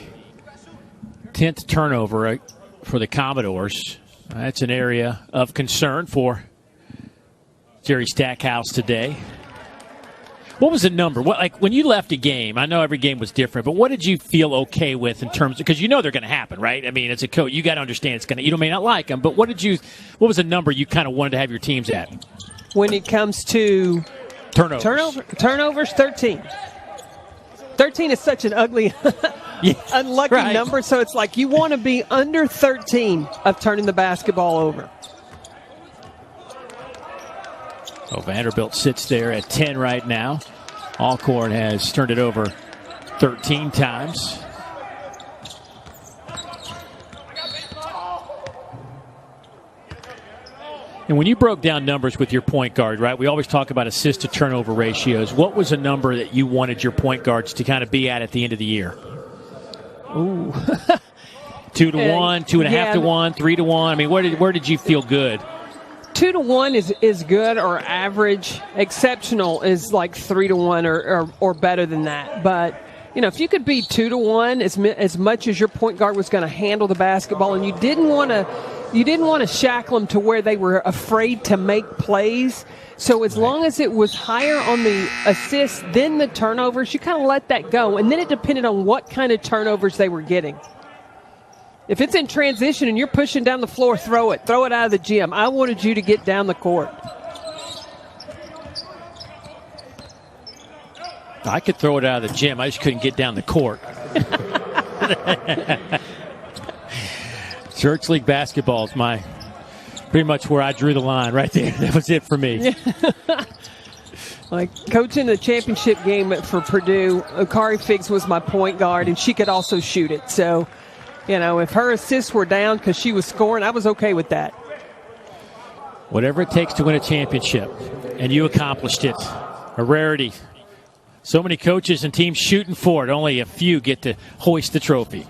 10th turnover for the Commodores. That's an area of concern for Jerry Stackhouse today. What was the number? What, like when you left a game, I know every game was different, but what did you feel okay with in terms of, because you know they're going to happen, right? I mean, as a coach, you got to understand it's going to, you may not like them, but what was the number you kind of wanted to have your teams at? When it comes to turnovers, 13. 13 is such an ugly, unlucky number, so it's like you want to be under 13 of turning the basketball over. Oh, Vanderbilt sits there at 10 right now. Alcorn has turned it over 13 times. And when you broke down numbers with your point guard, right, we always talk about assist to turnover ratios. What was a number that you wanted your point guards to kind of be at the end of the year? Ooh. 2 to 1, 2.5 to 1, 3 to 1. I mean, where did you feel good? 2 to 1 is good or average. Exceptional is like 3 to 1 or better than that. But you know, if you could be 2 to 1, as much as your point guard was going to handle the basketball, and you didn't want to shackle them to where they were afraid to make plays. So as long as it was higher on the assists than the turnovers, you kind of let that go, and then it depended on what kind of turnovers they were getting. If it's in transition and you're pushing down the floor, throw it out of the gym. I wanted you to get down the court. I could throw it out of the gym. I just couldn't get down the court. Church League basketball is pretty much where I drew the line right there. That was it for me. Like coaching the championship game for Purdue, Akari Figs was my point guard, and she could also shoot it. So, you know, if her assists were down because she was scoring, I was okay with that. Whatever it takes to win a championship, and you accomplished it. A rarity. So many coaches and teams shooting for it. Only a few get to hoist the trophy.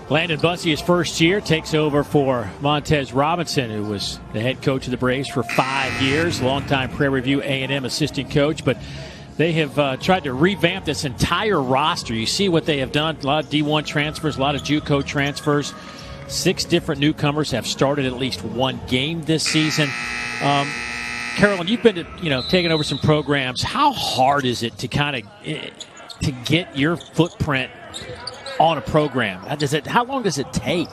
Landon Bussey, his first year, takes over for Montez Robinson, who was the head coach of the Braves for 5 years, longtime Prairie View A&M assistant coach. But They have tried to revamp this entire roster. You see what they have done. A lot of D1 transfers, a lot of JUCO transfers. 6 different newcomers have started at least one game this season. Carolyn, you've been taking over some programs. How hard is it to to get your footprint on a program? How long does it take?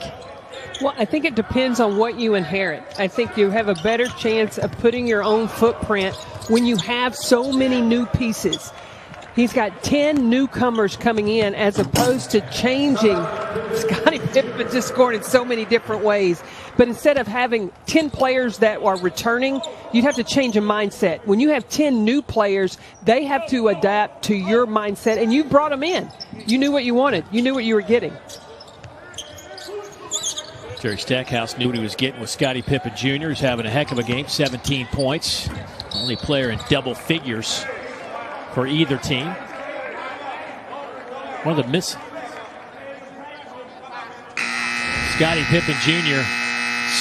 Well, I think it depends on what you inherit. I think you have a better chance of putting your own footprint when you have so many new pieces. He's got 10 newcomers coming in as opposed to changing. Scottie Pippen just scored in so many different ways. But instead of having 10 players that are returning, you'd have to change a mindset. When you have 10 new players, they have to adapt to your mindset, and you brought them in. You knew what you wanted. You knew what you were getting. Jerry Stackhouse knew what he was getting with Scottie Pippen Jr. He's having a heck of a game, 17 points. Only player in double figures for either team. One of the missing. Scottie Pippen Jr.,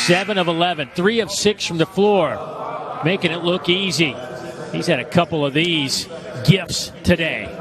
7 of 11, 3 of 6 from the floor, making it look easy. He's had a couple of these gifts today.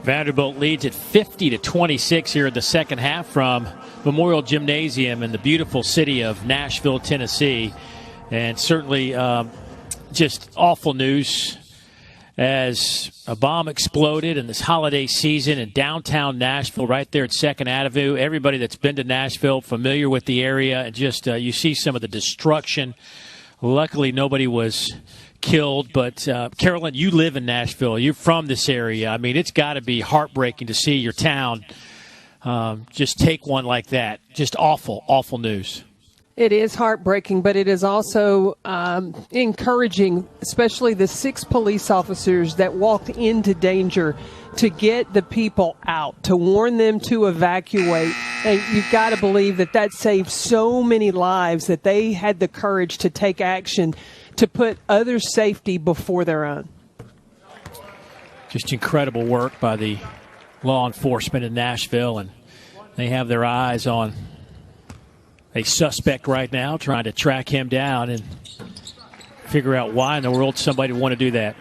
Vanderbilt leads at 50-26 here in the second half from Memorial Gymnasium in the beautiful city of Nashville, Tennessee. And certainly just awful news as a bomb exploded in this holiday season in downtown Nashville, right there at 2nd Avenue. Everybody that's been to Nashville, familiar with the area, and just you see some of the destruction. Luckily, nobody was killed, but Carolyn, you live in Nashville. You're from this area. I mean, it's got to be heartbreaking to see your town just take one like that. Just awful, awful news. It is heartbreaking, but it is also encouraging, especially the 6 police officers that walked into danger to get the people out, to warn them to evacuate. And you've got to believe that that saved so many lives, that they had the courage to take action to put others' safety before their own. Just incredible work by the law enforcement in Nashville, and they have their eyes on a suspect right now, trying to track him down and figure out why in the world somebody would want to do that.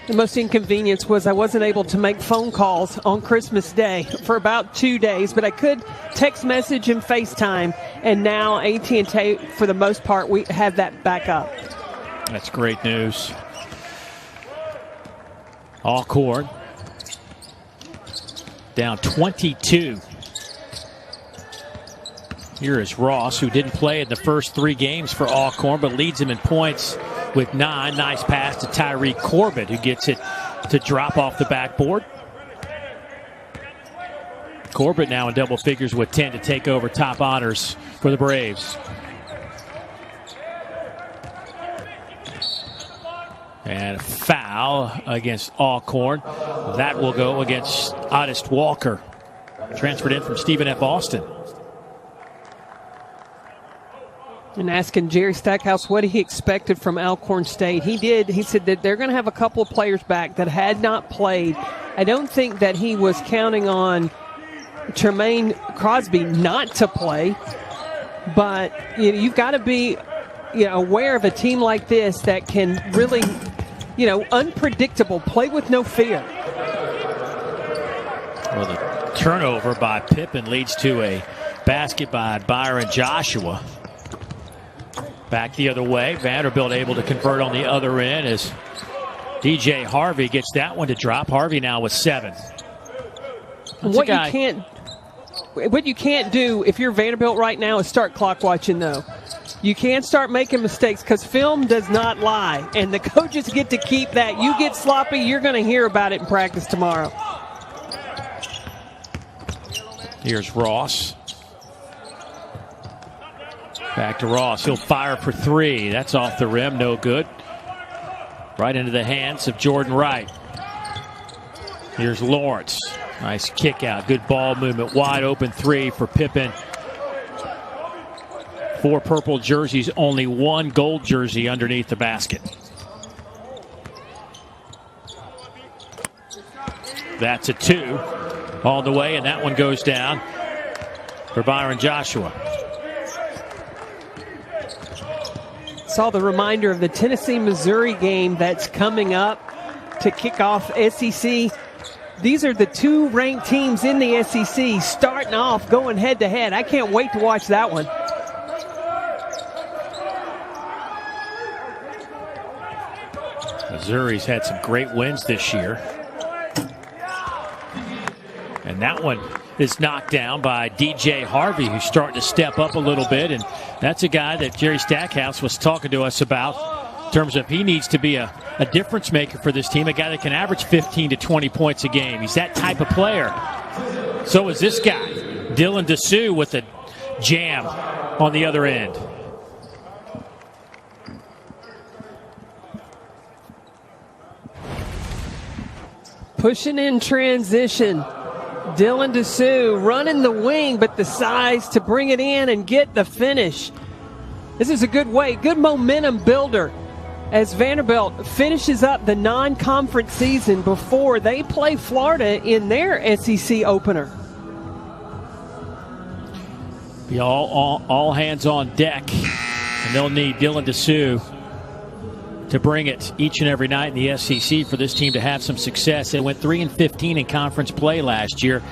The most inconvenience was I wasn't able to make phone calls on Christmas Day for about 2 days, but I could text message and FaceTime, and now AT&T, for the most part, we have that back up. That's great news. Alcorn down 22. Here is Ross, who didn't play in the first 3 games for Alcorn, but leads him in points with 9. Nice pass to Tyree Corbett, who gets it to drop off the backboard. Corbett now in double figures with 10 to take over top honors for the Braves. And a foul against Alcorn. That will go against Otis Walker, transferred in from Stephen F. Austin. And asking Jerry Stackhouse what he expected from Alcorn State. He did. He said that they're going to have a couple of players back that had not played. I don't think that he was counting on Tremaine Crosby not to play. But you've got to be aware of a team like this that can really, unpredictable, play with no fear. Well, the turnover by Pippen leads to a basket by Byron Joshua. Back the other way. Vanderbilt able to convert on the other end as DJ Harvey gets that one to drop. Harvey now with 7. What you can't do if you're Vanderbilt right now is start clock watching, though. You can't start making mistakes because film does not lie, and the coaches get to keep that. You get sloppy, you're going to hear about it in practice tomorrow. Here's Ross. Back to Ross. He'll fire for 3. That's off the rim. No good. Right into the hands of Jordan Wright. Here's Lawrence. Nice kick out. Good ball movement. Wide open 3 for Pippen. 4 purple jerseys, only 1 gold jersey underneath the basket. That's a 2 all the way, and that one goes down for Byron Joshua. Saw the reminder of the Tennessee-Missouri game that's coming up to kick off SEC. These are the 2 ranked teams in the SEC starting off, going head-to-head. I can't wait to watch that one. Missouri's had some great wins this year. And that one is knocked down by DJ Harvey, who's starting to step up a little bit. And that's a guy that Jerry Stackhouse was talking to us about in terms of he needs to be a difference maker for this team, a guy that can average 15 to 20 points a game. He's that type of player. So is this guy, Dylan DeSue, with a jam on the other end. Pushing in transition. Dylan DeSue running the wing, but the size to bring it in and get the finish. This is a good way, good momentum builder as Vanderbilt finishes up the non-conference season before they play Florida in their SEC opener. Be all hands on deck, and they'll need Dylan DeSue to bring it each and every night in the SEC for this team to have some success. They went 3-15 in conference play last year.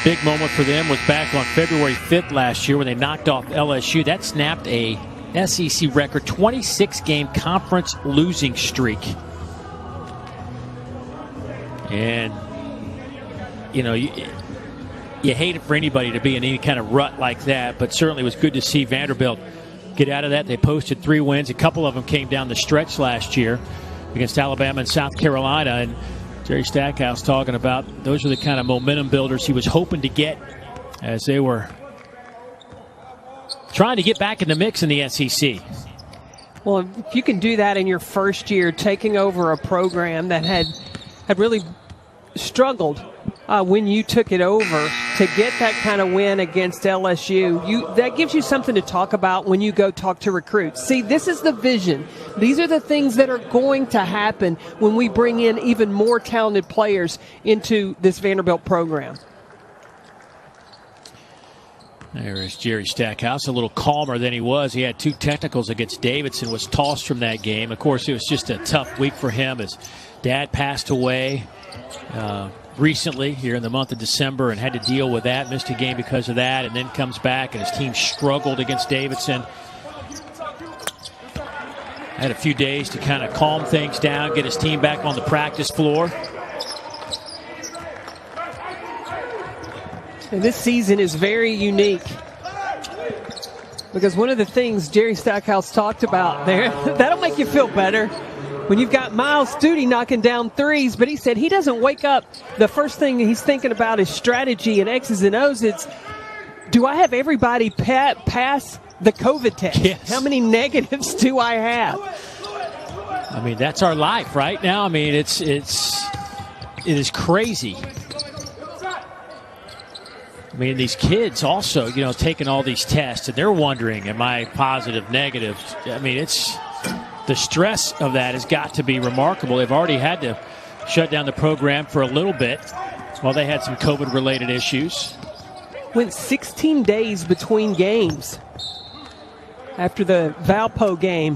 Big moment for them was back on February 5th last year when they knocked off LSU. That snapped a SEC record 26-game conference losing streak. And, you know, you hate it for anybody to be in any kind of rut like that, but certainly it was good to see Vanderbilt get out of that. They posted 3 wins. A couple of them came down the stretch last year against Alabama and South Carolina. And Jerry Stackhouse talking about those are the kind of momentum builders he was hoping to get as they were trying to get back in the mix in the SEC. Well, if you can do that in your first year, taking over a program that had really struggled when you took it over, to get that kind of win against LSU, that gives you something to talk about when you go talk to recruits. See, this is the vision. These are the things that are going to happen when we bring in even more talented players into this Vanderbilt program. There is Jerry Stackhouse, a little calmer than he was. He had 2 technicals against Davidson, was tossed from that game. Of course, it was just a tough week for him. His dad passed away recently here in the month of December and had to deal with that, missed a game because of that, and then comes back and his team struggled against Davidson. Had a few days to kind of calm things down, get his team back on the practice floor. And this season is very unique because one of the things Jerry Stackhouse talked about there, that'll make you feel better when you've got Miles Studi knocking down threes, but he said he doesn't wake up. The first thing he's thinking about is strategy and X's and O's. It's, do I have everybody pass the COVID test? Yes. How many negatives do I have? I mean, that's our life right now. I mean, it is crazy. I mean, these kids also, you know, taking all these tests, and they're wondering, am I positive, negative? I mean, it's the stress of that has got to be remarkable. They've already had to shut down the program for a little bit while they had some COVID-related issues. Went 16 days between games after the Valpo game.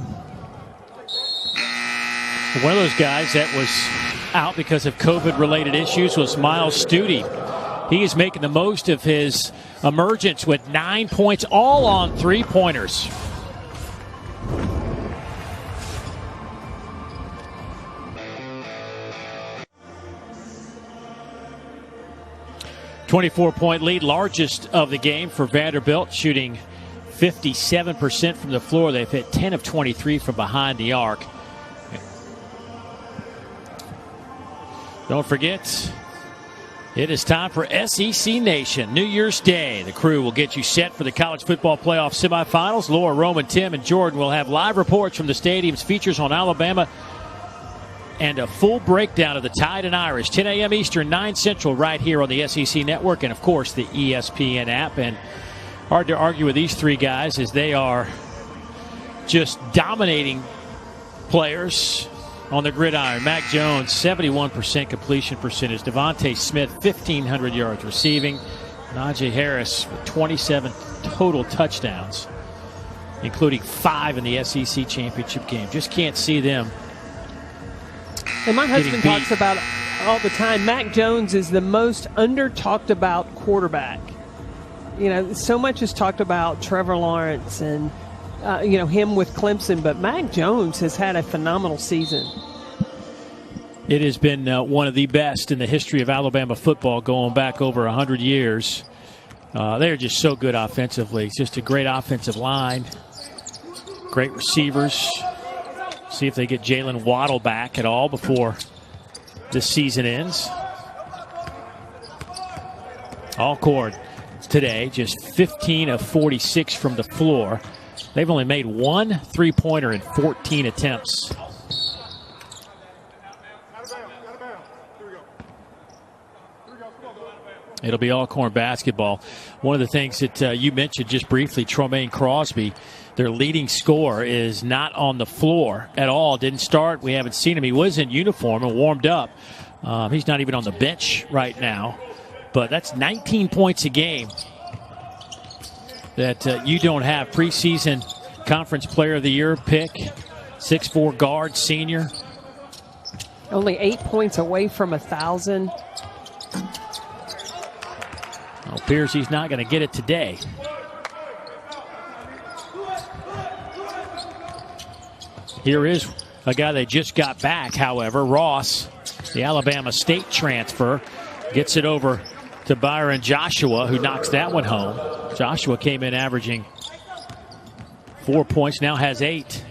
One of those guys that was out because of COVID-related issues was Miles Studi. He is making the most of his emergence with 9 points, all on three-pointers. .24-point lead, largest of the game for Vanderbilt, shooting 57% from the floor. They've hit 10 of 23 from behind the arc. Don't forget, it is time for SEC Nation. New Year's Day, the crew will get you set for the college football playoff semifinals. Laura, Roman, Tim, and Jordan will have live reports from the stadium's features on Alabama and a full breakdown of the Tide and Irish. 10 a.m. Eastern, 9 Central, right here on the SEC Network and, of course, the ESPN app. And Hard to argue with these three guys as they are just dominating players on the gridiron. Mac Jones, 71% completion percentage. Devontae Smith, 1,500 yards receiving. Najee Harris with 27 total touchdowns, including 5 in the SEC championship game. Just can't see them. And my husband talks about all the time, Mac Jones is the most under-talked about quarterback. You know, so much is talked about Trevor Lawrence and, him with Clemson, but Mac Jones has had a phenomenal season. It has been one of the best in the history of Alabama football going back over 100 years. They're just so good offensively. It's just a great offensive line. Great receivers. See if they get Jalen Waddle back at all before this season ends. Alcorn today, just 15 of 46 from the floor. They've only made 1 3-pointer in 14 attempts. It'll be Alcorn basketball. One of the things that you mentioned just briefly, Tromaine Crosby, their leading scorer, is not on the floor at all. Didn't start. We haven't seen him. He was in uniform and warmed up. He's not even on the bench right now. But that's 19 points a game that you don't have. Preseason Conference Player of the Year pick, 6'4" guard, senior. Only 8 points away from 1,000. Appears he's not going to get it today. Here is a guy they just got back, however. Ross, the Alabama State transfer, gets it over to Byron Joshua, who knocks that one home. Joshua came in averaging 4 points, now has 8.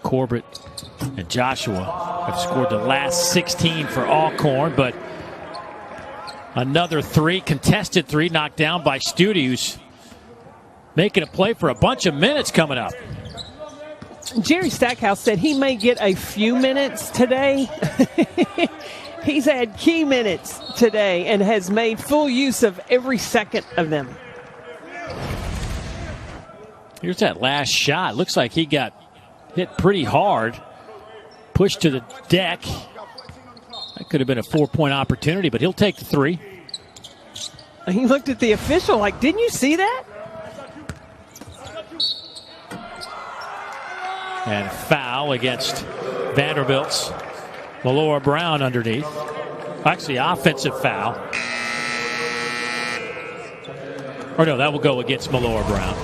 Corbett and Joshua have scored the last 16 for Alcorn, but another 3, contested 3, knocked down by Studi, who's making a play for a bunch of minutes coming up. Jerry Stackhouse said he may get a few minutes today. He's had key minutes today and has made full use of every second of them. Here's that last shot. Looks like he got hit pretty hard. Pushed to the deck. That could have been a 4-point opportunity, but he'll take the 3. He looked at the official like, didn't you see that? And foul against Vanderbilt's Malora Brown underneath. Actually, offensive foul. Or no, that will go against Malora Brown.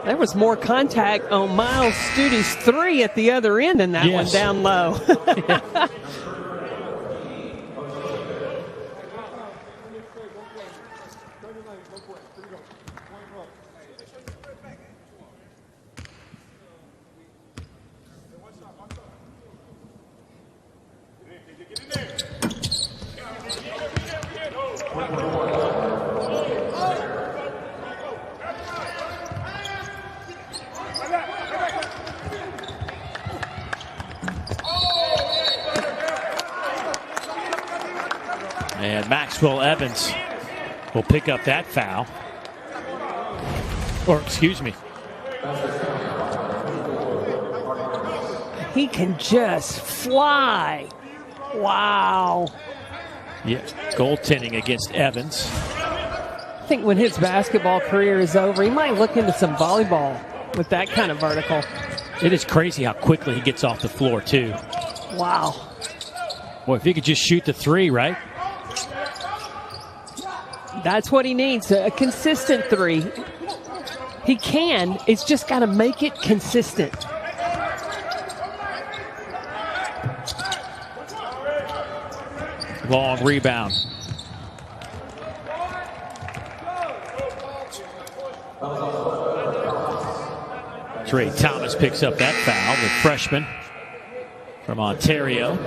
There was more contact on Miles Studi's 3 at the other end than that one down low. And Maxwell Evans will pick up that foul. Or, excuse me. He can just fly. Wow. Yeah, goaltending against Evans. I think when his basketball career is over, he might look into some volleyball with that kind of vertical. It is crazy how quickly he gets off the floor, too. Wow. Boy, if he could just shoot the 3, right? That's what he needs, a consistent 3. He can, it's just got to make it consistent. Long rebound. Trey Thomas picks up that foul, the freshman from Ontario.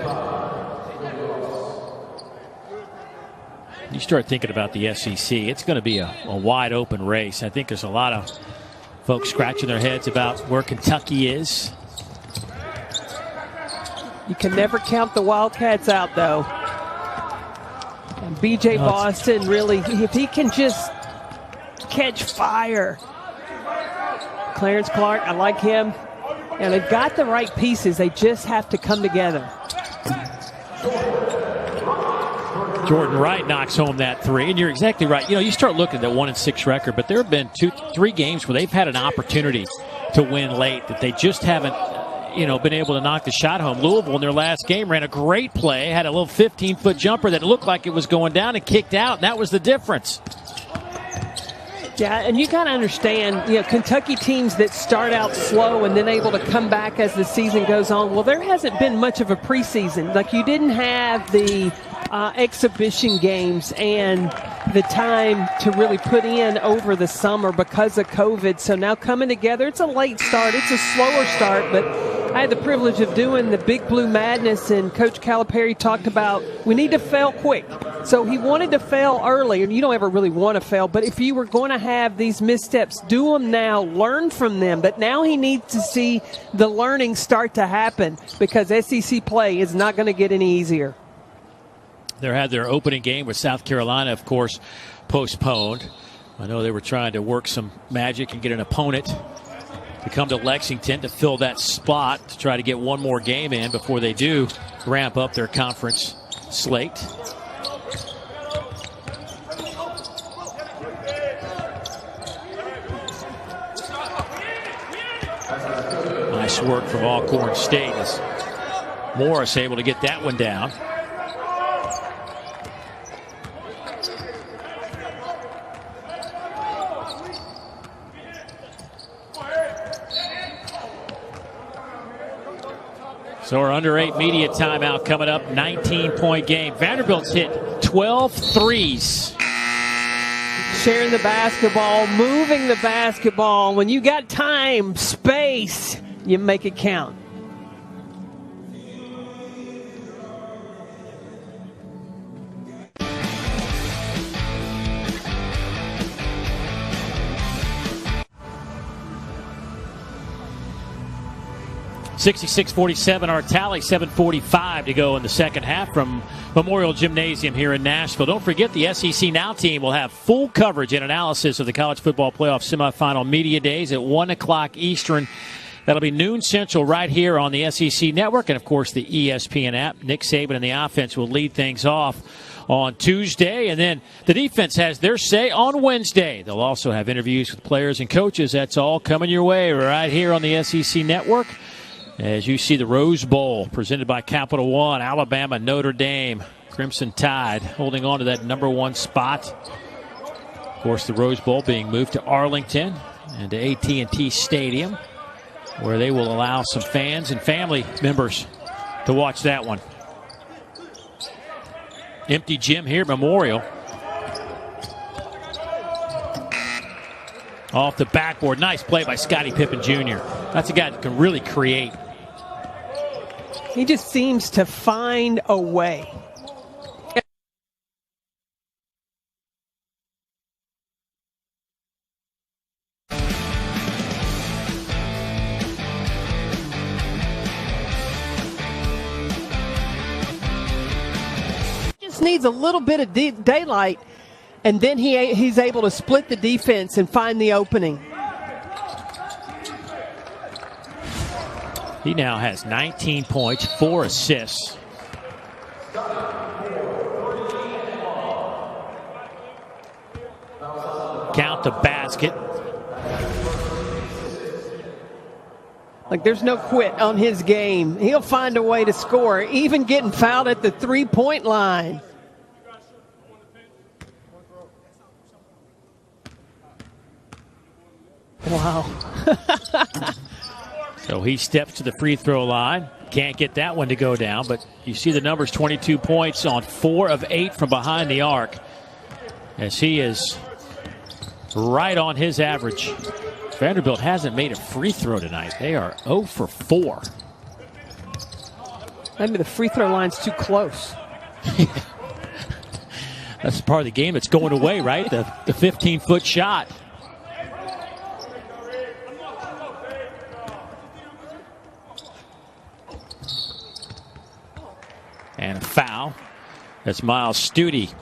You start thinking about the SEC, it's going to be a wide open race. I think there's a lot of folks scratching their heads about where Kentucky is. You can never count the Wildcats out, though. And B.J. Boston, really, if he can just catch fire. Clarence Clark, I like him. And they've got the right pieces. They just have to come together. Jordan Wright knocks home that three, and you're exactly right. You know, you start looking at that 1-6 record, but there have been 2-3 games where they've had an opportunity to win late that they just haven't, been able to knock the shot home. Louisville in their last game ran a great play, had a little 15-foot jumper that looked like it was going down and kicked out, and that was the difference. Yeah, and you got to understand, Kentucky teams that start out slow and then able to come back as the season goes on. Well, there hasn't been much of a preseason. Like, you didn't have the exhibition games and the time to really put in over the summer because of COVID. So now coming together, it's a late start. It's a slower start, but I had the privilege of doing the Big Blue Madness, and Coach Calipari talked about we need to fail quick. So he wanted to fail early, and you don't ever really want to fail, but if you were going to have these missteps, do them now, learn from them. But now he needs to see the learning start to happen because SEC play is not going to get any easier. They had their opening game with South Carolina, of course, postponed. I know they were trying to work some magic and get an opponent to come to Lexington to fill that spot to try to get one more game in before they do ramp up their conference slate. Nice work from Alcorn State as Morris able to get that one down. So our under 8 media timeout coming up, 19-point game. Vanderbilt's hit 12 threes. Sharing the basketball, moving the basketball. When you got time, space, you make it count. (66-47) our tally, 7:45 to go in the second half from Memorial Gymnasium here in Nashville. Don't forget, the SEC Now team will have full coverage and analysis of the College Football Playoff semifinal media days at 1 o'clock Eastern. That'll be noon Central right here on the SEC Network and, of course, the ESPN app. Nick Saban and the offense will lead things off on Tuesday, and then the defense has their say on Wednesday. They'll also have interviews with players and coaches. That's all coming your way right here on the SEC Network. As you see the Rose Bowl presented by Capital One, Alabama, Notre Dame, Crimson Tide holding on to that number 1 spot. Of course, the Rose Bowl being moved to Arlington and to AT&T Stadium, where they will allow some fans and family members to watch that one. Empty gym here at Memorial. Off the backboard. Nice play by Scottie Pippen Jr. That's a guy that can really create. He just seems to find a way. Just needs a little bit of daylight, and then he's able to split the defense and find the opening. He now has 19 points, 4 assists. Count the basket. Like, there's no quit on his game. He'll find a way to score, even getting fouled at the three-point line. Wow. So he steps to the free throw line. Can't get that one to go down, but you see the numbers, 22 points on 4 of 8 from behind the arc, as he is right on his average. Vanderbilt hasn't made a free throw tonight. They are 0 for 4. Maybe the free throw line's too close. That's part of the game that's going away, right? The 15-foot shot. And a foul. That's Miles Stute.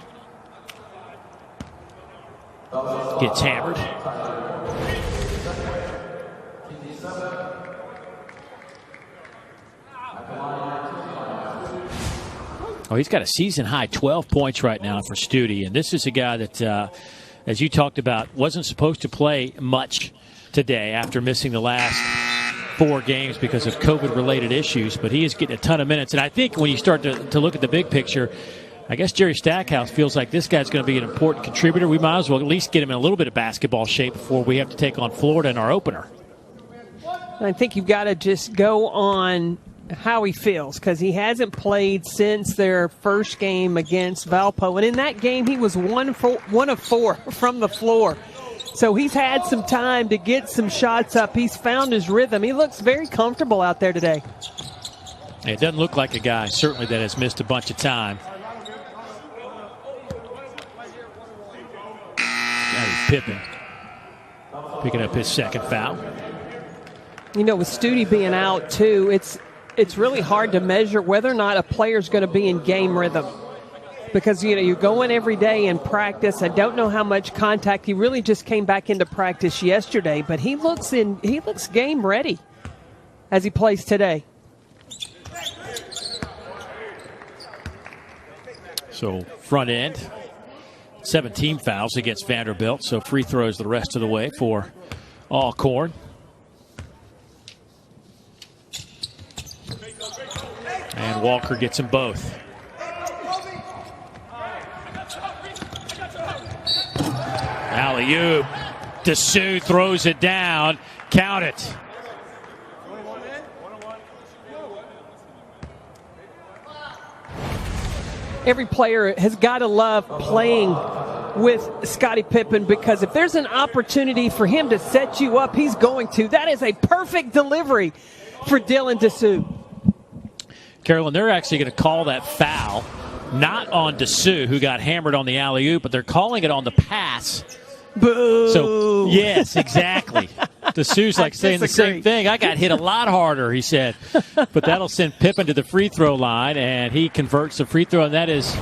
Gets hammered. Oh, he's got a season-high 12 points right now for Stute. And this is a guy that, as you talked about, wasn't supposed to play much today after missing the last 4 games because of COVID-related issues. But he is getting a ton of minutes. And I think when you start to look at the big picture, I guess Jerry Stackhouse feels like this guy's going to be an important contributor. We might as well at least get him in a little bit of basketball shape before we have to take on Florida in our opener. I think you've got to just go on how he feels, because he hasn't played since their first game against Valpo. And in that game, he was 1 of 4 from the floor. So he's had some time to get some shots up. He's found his rhythm. He looks very comfortable out there today. It doesn't look like a guy, certainly, that has missed a bunch of time. Pippen picking up his second foul. You know, with Stute being out, too, it's really hard to measure whether or not a player's going to be in game rhythm, because, you know, you're going every day in practice. I don't know how much contact. He really just came back into practice yesterday, but he looks game ready as he plays today. So front end, 17 fouls against Vanderbilt, so free throws the rest of the way for Alcorn. And Walker gets them both. Alley-oop. Dessou throws it down. Count it. Every player has got to love playing with Scottie Pippen, because if there's an opportunity for him to set you up, he's going to. That is a perfect delivery for Dylan Dessou. Carolyn, they're actually going to call that foul, not on Dessou, who got hammered on the alley-oop, but they're calling it on the pass. Boo! So, yes, exactly. Dessou's like saying the same thing. I got hit a lot harder, he said. But that'll send Pippen to the free throw line, and he converts the free throw, and that is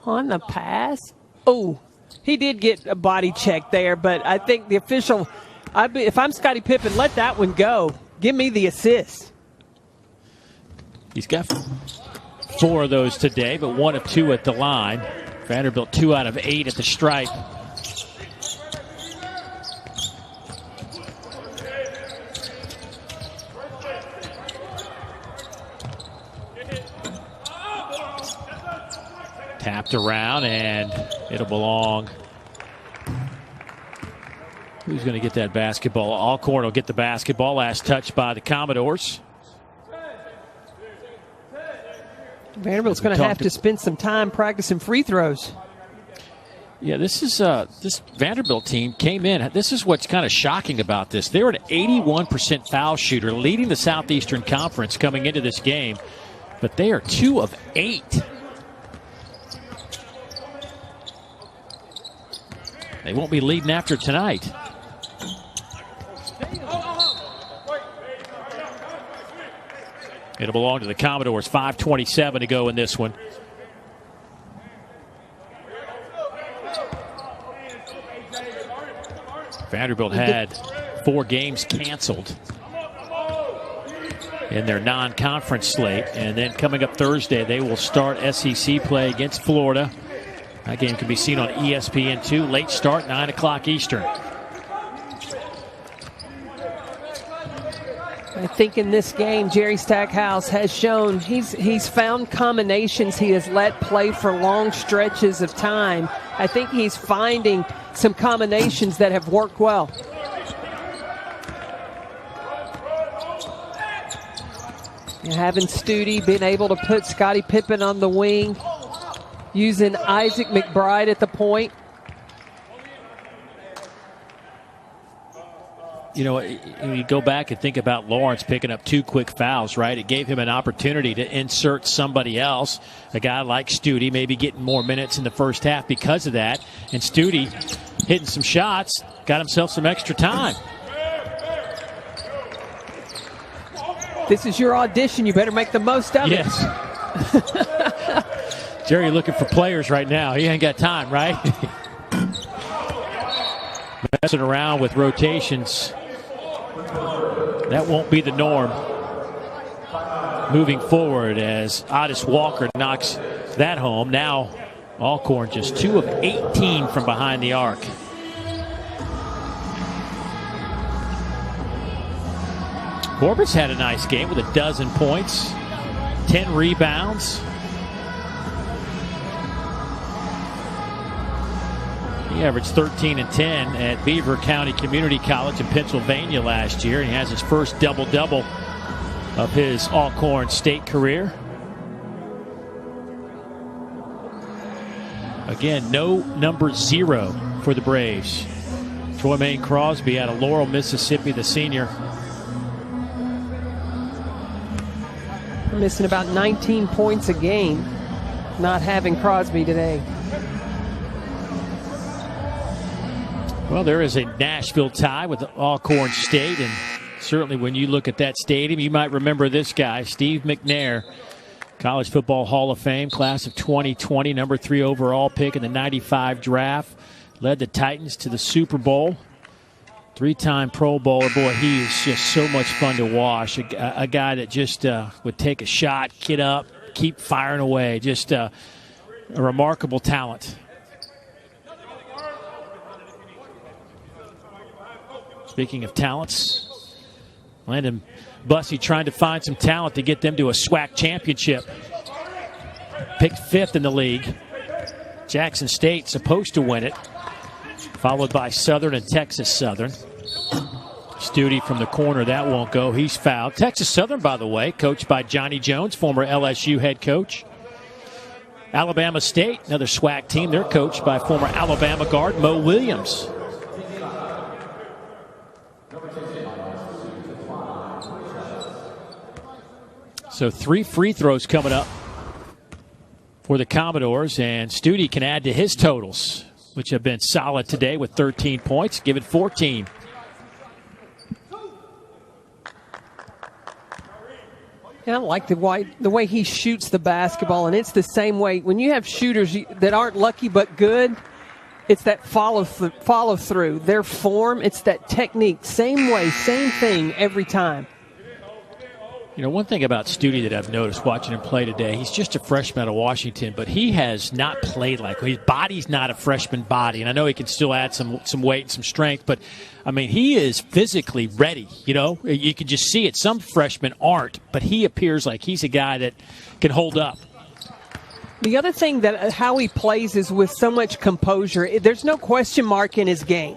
on the pass. Oh, he did get a body check there, but I think the official, if I'm Scottie Pippen, let that one go. Give me the assist. He's got 4 of those today, but 1 of 2 at the line. Vanderbilt 2 out of 8 at the stripe. Tapped around, and it'll belong. Who's going to get that basketball? Alcorn will get the basketball. Last touch by the Commodores. Vanderbilt's going to have to spend some time practicing free throws. Yeah, this Vanderbilt team came in. This is what's kind of shocking about this. They were an 81% foul shooter, leading the Southeastern Conference coming into this game, but they are 2 of 8. They won't be leading after tonight. It'll belong to the Commodores. 5:27 to go in this one. Vanderbilt had 4 games canceled in their non-conference slate. And then coming up Thursday, they will start SEC play against Florida. That game can be seen on ESPN2. Late start, 9 o'clock Eastern. I think in this game, Jerry Stackhouse has shown he's found combinations he has let play for long stretches of time. I think he's finding some combinations that have worked well. Having Stute been able to put Scottie Pippen on the wing, using Isaac McBride at the point. You know, you go back and think about Lawrence picking up 2 quick fouls, right? It gave him an opportunity to insert somebody else, a guy like Stute, maybe getting more minutes in the first half because of that. And Stute hitting some shots, got himself some extra time. This is your audition. You better make the most of it. Yes. Jerry looking for players right now. He ain't got time, right? Messing around with rotations. That won't be the norm moving forward as Otis Walker knocks that home. Now Alcorn just 2 of 18 from behind the arc. Corbett's had a nice game with 12 points, 10 rebounds. He averaged 13 and 10 at Beaver County Community College in Pennsylvania last year, and he has his first double-double of his Alcorn State career. Again, no number 0 for the Braves. Troy Crosby out of Laurel, Mississippi, the senior. We're missing about 19 points a game, not having Crosby today. Well, there is a Nashville tie with Alcorn State, and certainly when you look at that stadium, you might remember this guy, Steve McNair, College Football Hall of Fame, class of 2020, number 3 overall pick in the 95 draft, led the Titans to the Super Bowl. 3-time Pro Bowler. Boy, he is just so much fun to watch. A guy that just would take a shot, get up, keep firing away. Just a remarkable talent. Speaking of talents, Landon Bussey trying to find some talent to get them to a SWAC championship. Picked 5th in the league. Jackson State supposed to win it, followed by Southern and Texas Southern. Studi from the corner, that won't go. He's fouled. Texas Southern, by the way, coached by Johnny Jones, former LSU head coach. Alabama State, another SWAC team. They're coached by former Alabama guard Mo Williams. So 3 free throws coming up for the Commodores, and Studi can add to his totals, which have been solid today with 13 points. Give it 14. Yeah, I like the way he shoots the basketball, and it's the same way. When you have shooters that aren't lucky but good, it's that follow through. Their form, it's that technique. Same way, same thing every time. You know, one thing about Studi that I've noticed watching him play today, he's just a freshman out of Washington, but he has not played like his body's not a freshman body. And I know he can still add some weight and some strength, but I mean, he is physically ready. You know, you can just see it. Some freshmen aren't, but he appears like he's a guy that can hold up. The other thing that how he plays is with so much composure. There's no question mark in his game.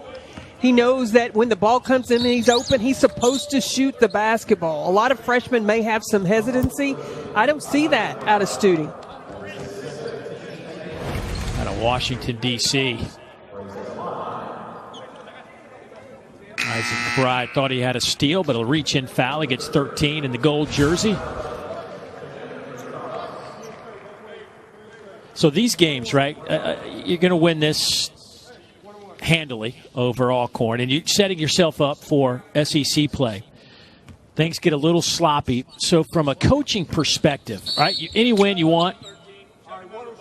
He knows that when the ball comes in and he's open, he's supposed to shoot the basketball. A lot of freshmen may have some hesitancy. I don't see that out of Studi. Out of Washington, D.C. Isaac McBride thought he had a steal, but a reach-in foul. He gets 13 in the gold jersey. So these games, right, you're going to win this handily over Alcorn, and you're setting yourself up for SEC play. Things get a little sloppy. So from a coaching perspective, right, any win you want,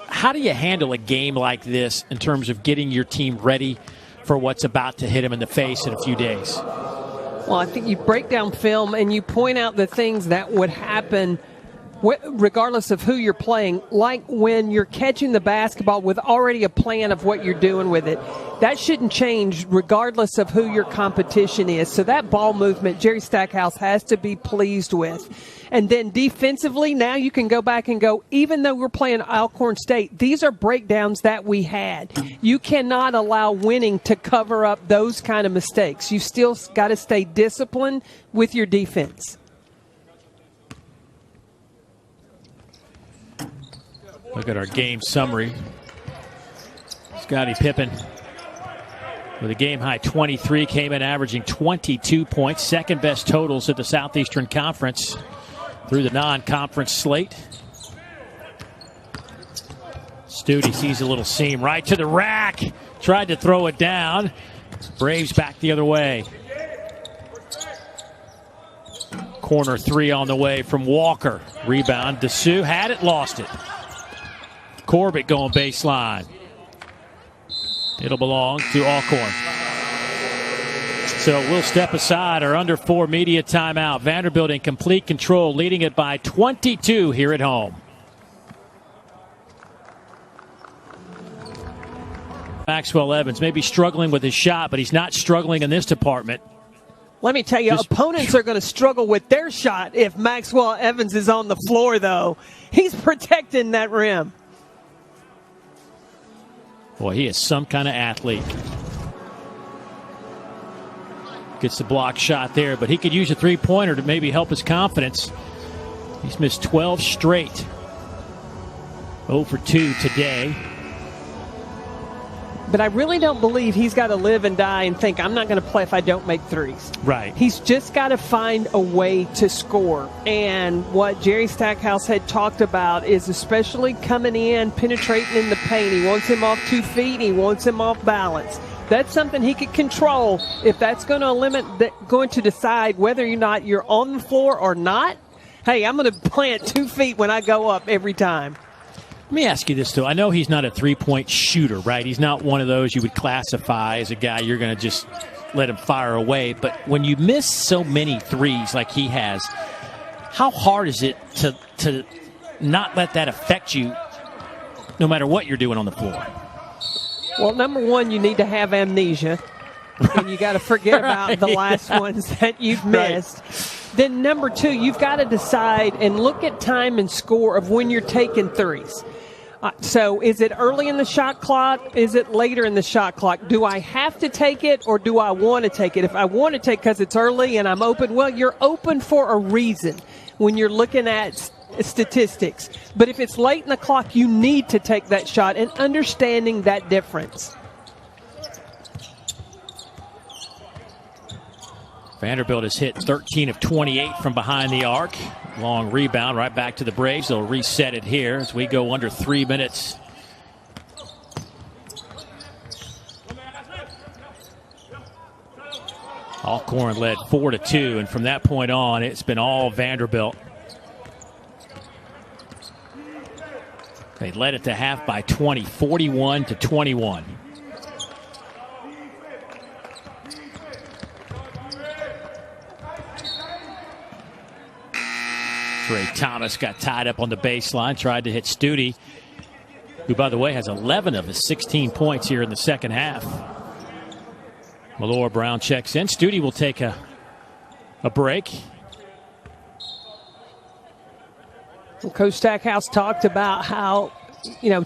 how do you handle a game like this in terms of getting your team ready for what's about to hit them in the face in a few days? Well, I think you break down film and you point out the things that would happen regardless of who you're playing, like when you're catching the basketball with already a plan of what you're doing with it. That shouldn't change regardless of who your competition is. So that ball movement, Jerry Stackhouse has to be pleased with. And then defensively, now you can go back and go, even though we're playing Alcorn State, these are breakdowns that we had. You cannot allow winning to cover up those kind of mistakes. You still got to stay disciplined with your defense. Look at our game summary. Scottie Pippen with a game-high 23, came in averaging 22 points, second best totals at the Southeastern Conference through the non-conference slate. Studi sees a little seam right to the rack. Tried to throw it down. Braves back the other way. Corner three on the way from Walker. Rebound. Dessou had it, lost it. Corbett going baseline. It'll belong to Alcorn. So we'll step aside our under 4 media timeout. Vanderbilt in complete control, leading it by 22 here at home. Maxwell Evans may be struggling with his shot, but he's not struggling in this department. Let me tell you, opponents are going to struggle with their shot if Maxwell Evans is on the floor, though. He's protecting that rim. Boy, he is some kind of athlete. Gets the block shot there, but he could use a three-pointer to maybe help his confidence. He's missed 12 straight. 0 for 2 today. But I really don't believe he's got to live and die and think, I'm not going to play if I don't make threes. Right. He's just got to find a way to score. And what Jerry Stackhouse had talked about is especially coming in, penetrating in the paint. He wants him off 2 feet. He wants him off balance. That's something he could control. If that's going to decide whether or not you're on the floor or not, hey, I'm going to plant 2 feet when I go up every time. Let me ask you this, though. I know he's not a three-point shooter, right? He's not one of those you would classify as a guy you're going to just let him fire away. But when you miss so many threes like he has, how hard is it to not let that affect you no matter what you're doing on the floor? Well, number one, you need to have amnesia. And you got to forget about the last ones that you've missed. Right. Then number two, you've got to decide and look at time and score of when you're taking threes. So is it early in the shot clock? Is it later in the shot clock? Do I have to take it or do I want to take it? If I want to take because it's early and I'm open, well, you're open for a reason when you're looking at statistics. But if it's late in the clock, you need to take that shot and understanding that difference. Vanderbilt has hit 13 of 28 from behind the arc. Long rebound right back to the Braves. They'll reset it here as we go under 3 minutes. Alcorn led 4-2, and from that point on, it's been all Vanderbilt. They led it to half by 20, 41-21. Trey Thomas got tied up on the baseline, tried to hit Studi, who, by the way, has 11 of his 16 points here in the second half. Malora Brown checks in. Studi will take a break. Well, Coach Stackhouse talked about how,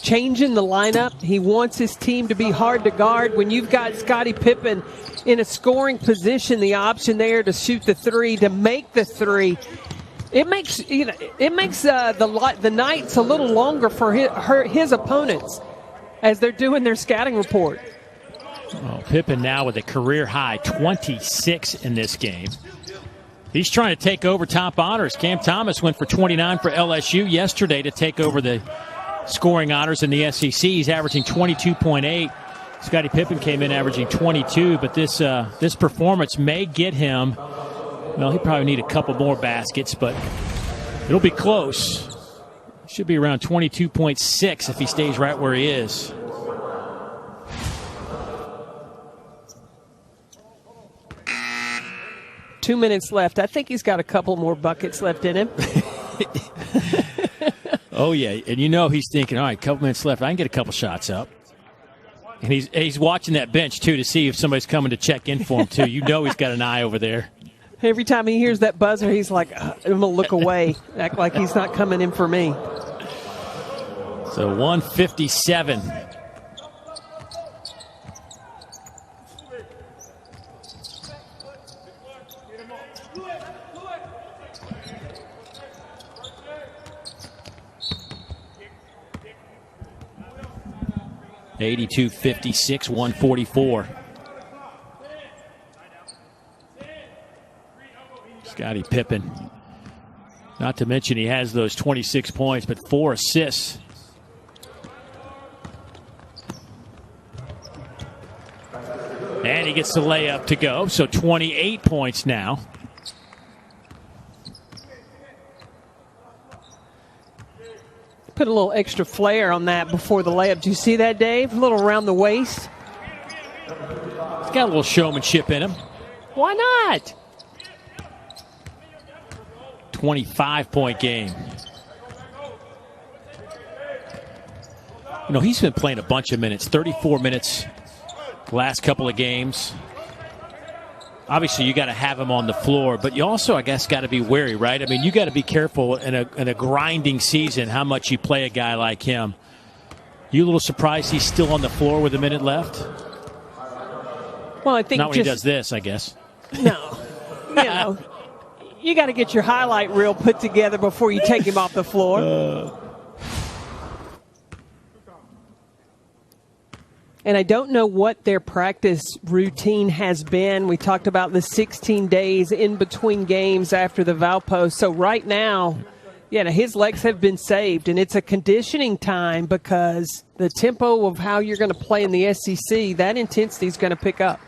changing the lineup. He wants his team to be hard to guard. When you've got Scottie Pippen in a scoring position, the option there to shoot the three, to make the three, it makes the nights a little longer for his opponents as they're doing their scouting report. Well, Pippen now with a career high 26 in this game. He's trying to take over top honors. Cam Thomas went for 29 for LSU yesterday to take over the scoring honors in the SEC. He's averaging 22.8. Scottie Pippen came in averaging 22, but this performance may get him. Well, he probably need a couple more baskets, but it'll be close. Should be around 22.6 if he stays right where he is. Two minutes left. I think he's got a couple more buckets left in him. Oh, yeah. And he's thinking, all right, a couple minutes left. I can get a couple shots up. And he's watching that bench, too, to see if somebody's coming to check in for him, too. He's got an eye over there. Every time he hears that buzzer, he's like, I'm going to look away, act like he's not coming in for me. So 157. (82-56), 144. Scottie Pippen. Not to mention he has those 26 points, but 4 assists. And he gets the layup to go, so 28 points now. Put a little extra flair on that before the layup. Do you see that, Dave? A little around the waist. He's got a little showmanship in him. Why not? 25-point game. You know, he's been playing a bunch of minutes, 34 minutes last couple of games. Obviously, you got to have him on the floor, but you also, I guess, got to be wary, right? I mean, you got to be careful in a grinding season how much you play a guy like him. You a little surprised he's still on the floor with a minute left? Well, I think not when he does this, I guess. No, you got to get your highlight reel put together before you take him off the floor. And I don't know what their practice routine has been. We talked about the 16 days in between games after the Valpo. So right now, his legs have been saved, and it's a conditioning time because the tempo of how you're going to play in the SEC, that intensity is going to pick up.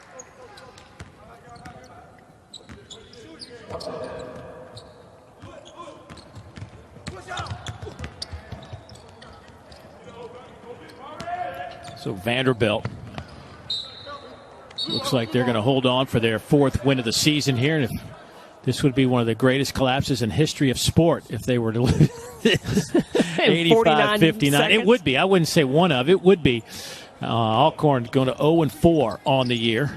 So Vanderbilt looks like they're going to hold on for their fourth win of the season here. And this would be one of the greatest collapses in history of sport if they were to lose 85-59. It would be. I wouldn't say one of. It would be. Alcorn going to 0-4 on the year.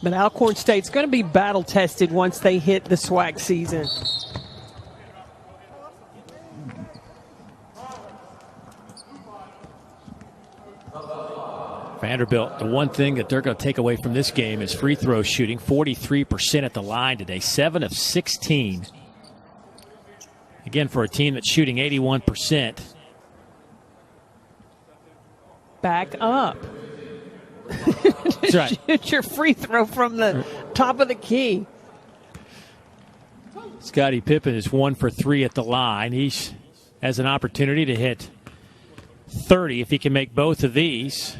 But Alcorn State's going to be battle-tested once they hit the SWAC season. Vanderbilt, the one thing that they're going to take away from this game is free throw shooting. 43% at the line today, 7 of 16. Again, for a team that's shooting 81%. Back up. That's right. Shoot your free throw from the top of the key. Scottie Pippen is 1 for 3 at the line. He has an opportunity to hit 30 if he can make both of these.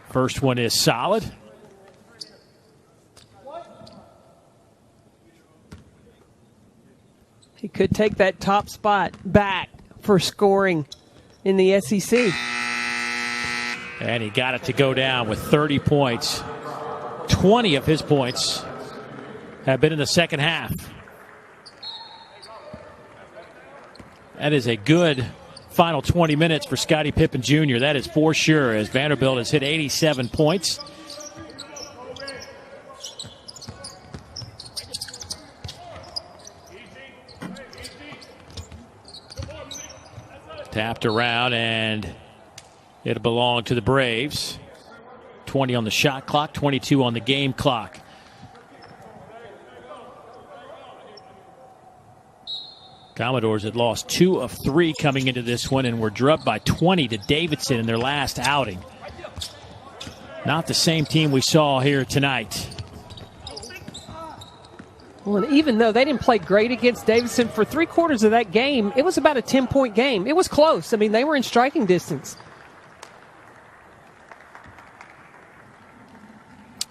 First one is solid. He could take that top spot back for scoring in the SEC. And he got it to go down with 30 points. 20 of his points have been in the second half. That is a good final 20 minutes for Scottie Pippen Jr. That is for sure, as Vanderbilt has hit 87 points. Tapped around, and it'll belong to the Braves. 20 on the shot clock, 22 on the game clock. Commodores had lost 2 of 3 coming into this one and were drubbed by 20 to Davidson in their last outing. Not the same team we saw here tonight. Well, and even though they didn't play great against Davidson for 3/4 of that game, it was about a 10-point game. It was close. I mean, they were in striking distance.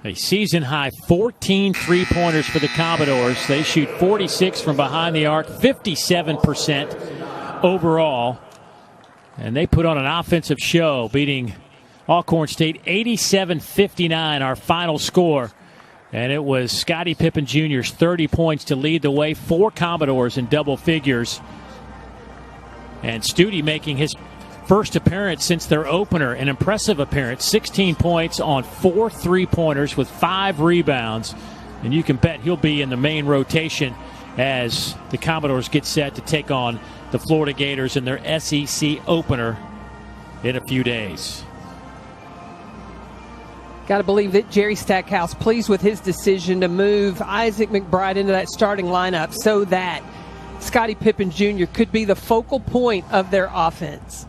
A season-high 14 three-pointers for the Commodores. They shoot 46 from behind the arc, 57% overall. And they put on an offensive show, beating Alcorn State 87-59, our final score. And it was Scottie Pippen Jr.'s 30 points to lead the way for Commodores in double figures. And Studi making his first appearance since their opener, an impressive appearance. 16 points on 4 three-pointers with 5 rebounds. And you can bet he'll be in the main rotation as the Commodores get set to take on the Florida Gators in their SEC opener in a few days. Got to believe that Jerry Stackhouse pleased with his decision to move Isaac McBride into that starting lineup so that Scottie Pippen Jr. could be the focal point of their offense.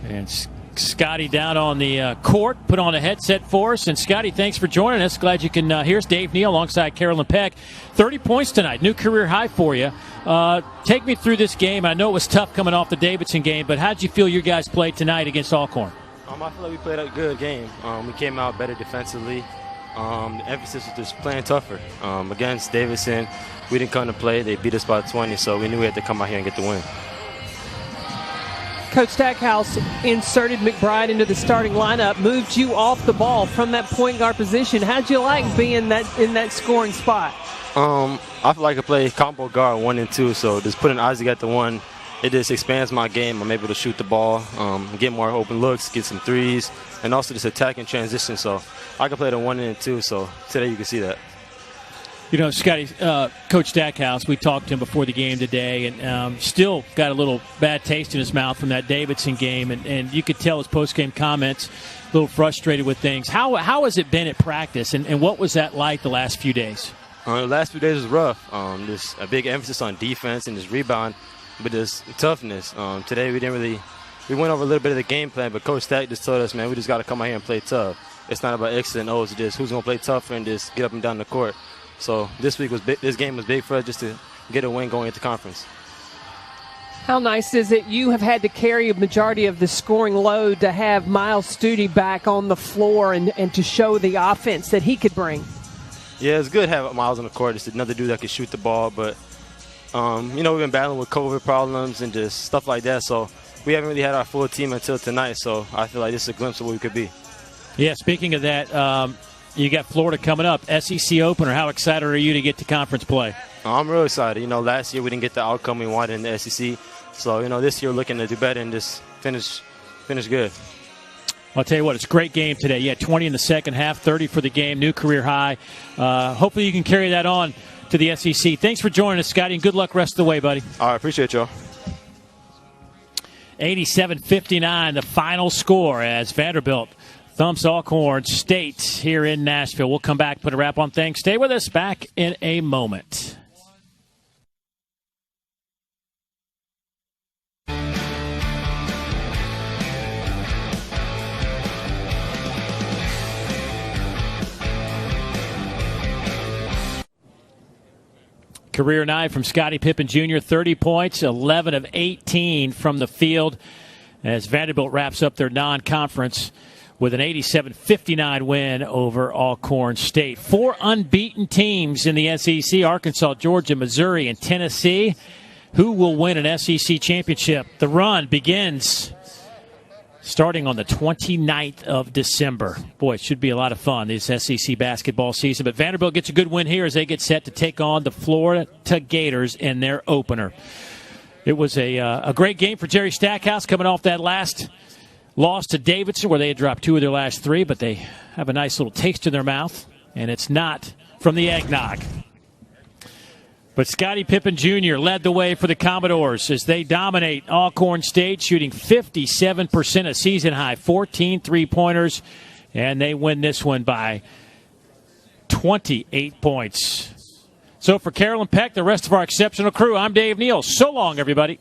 And Scotty down on the court, put on a headset for us. And Scotty, thanks for joining us. Glad you can hear us. Dave Neal alongside Carolyn Peck. 30 points tonight, new career high for you. Take me through this game. I know it was tough coming off the Davidson game, but how did you feel your guys played tonight against Alcorn? I feel like we played a good game. We came out better defensively. The emphasis was just playing tougher. Against Davidson, we didn't come to play. They beat us by 20, so we knew we had to come out here and get the win. Coach Stackhouse inserted McBride into the starting lineup, moved you off the ball from that point guard position. How'd you like being in that scoring spot? I feel like I play combo guard 1 and 2, so just putting Isaac at the 1, it just expands my game. I'm able to shoot the ball, get more open looks, get some threes, and also just attack and transition. So I can play the 1 and 2, so today you can see that. You know, Scotty, Coach Stackhouse, we talked to him before the game today, and still got a little bad taste in his mouth from that Davidson game, and you could tell his post-game comments, a little frustrated with things. How has it been at practice, and what was that like the last few days? The last few days was rough. Just a big emphasis on defense and just rebound, but just toughness. Today we went over a little bit of the game plan, but Coach Stack just told us, man, we just got to come out here and play tough. It's not about X's and O's, it's just who's going to play tougher and just get up and down the court. So this game was big for us just to get a win going into conference. How nice is it you have had to carry a majority of the scoring load to have Miles Studi back on the floor and to show the offense that he could bring? Yeah, it's good to have Miles on the court. Just another dude that can shoot the ball, but we've been battling with COVID problems and just stuff like that, so we haven't really had our full team until tonight, so I feel like this is a glimpse of what we could be. Yeah, speaking of that, you got Florida coming up, SEC opener. How excited are you to get to conference play? I'm real excited. Last year we didn't get the outcome we wanted in the SEC. So, this year looking to do better and just finish good. I'll tell you what, it's a great game today. You had 20 in the second half, 30 for the game, new career high. Hopefully you can carry that on to the SEC. Thanks for joining us, Scotty, and good luck rest of the way, buddy. All right, appreciate y'all. 87-59, the final score as Vanderbilt thumps Alcorn State here in Nashville. We'll come back, put a wrap on things. Stay with us, back in a moment. Career night from Scottie Pippen Jr., 30 points, 11 of 18 from the field as Vanderbilt wraps up their non-conference with an 87-59 win over Alcorn State. 4 unbeaten teams in the SEC, Arkansas, Georgia, Missouri, and Tennessee. Who will win an SEC championship? The run begins starting on the 29th of December. Boy, it should be a lot of fun, this SEC basketball season. But Vanderbilt gets a good win here as they get set to take on the Florida Gators in their opener. It was a great game for Jerry Stackhouse coming off that last loss to Davidson where they had dropped 2 of their last 3, but they have a nice little taste in their mouth, and it's not from the eggnog. But Scottie Pippen Jr. led the way for the Commodores as they dominate Alcorn State, shooting 57%, a season-high 14 three-pointers, and they win this one by 28 points. So for Carolyn Peck, the rest of our exceptional crew, I'm Dave Neal. So long, everybody.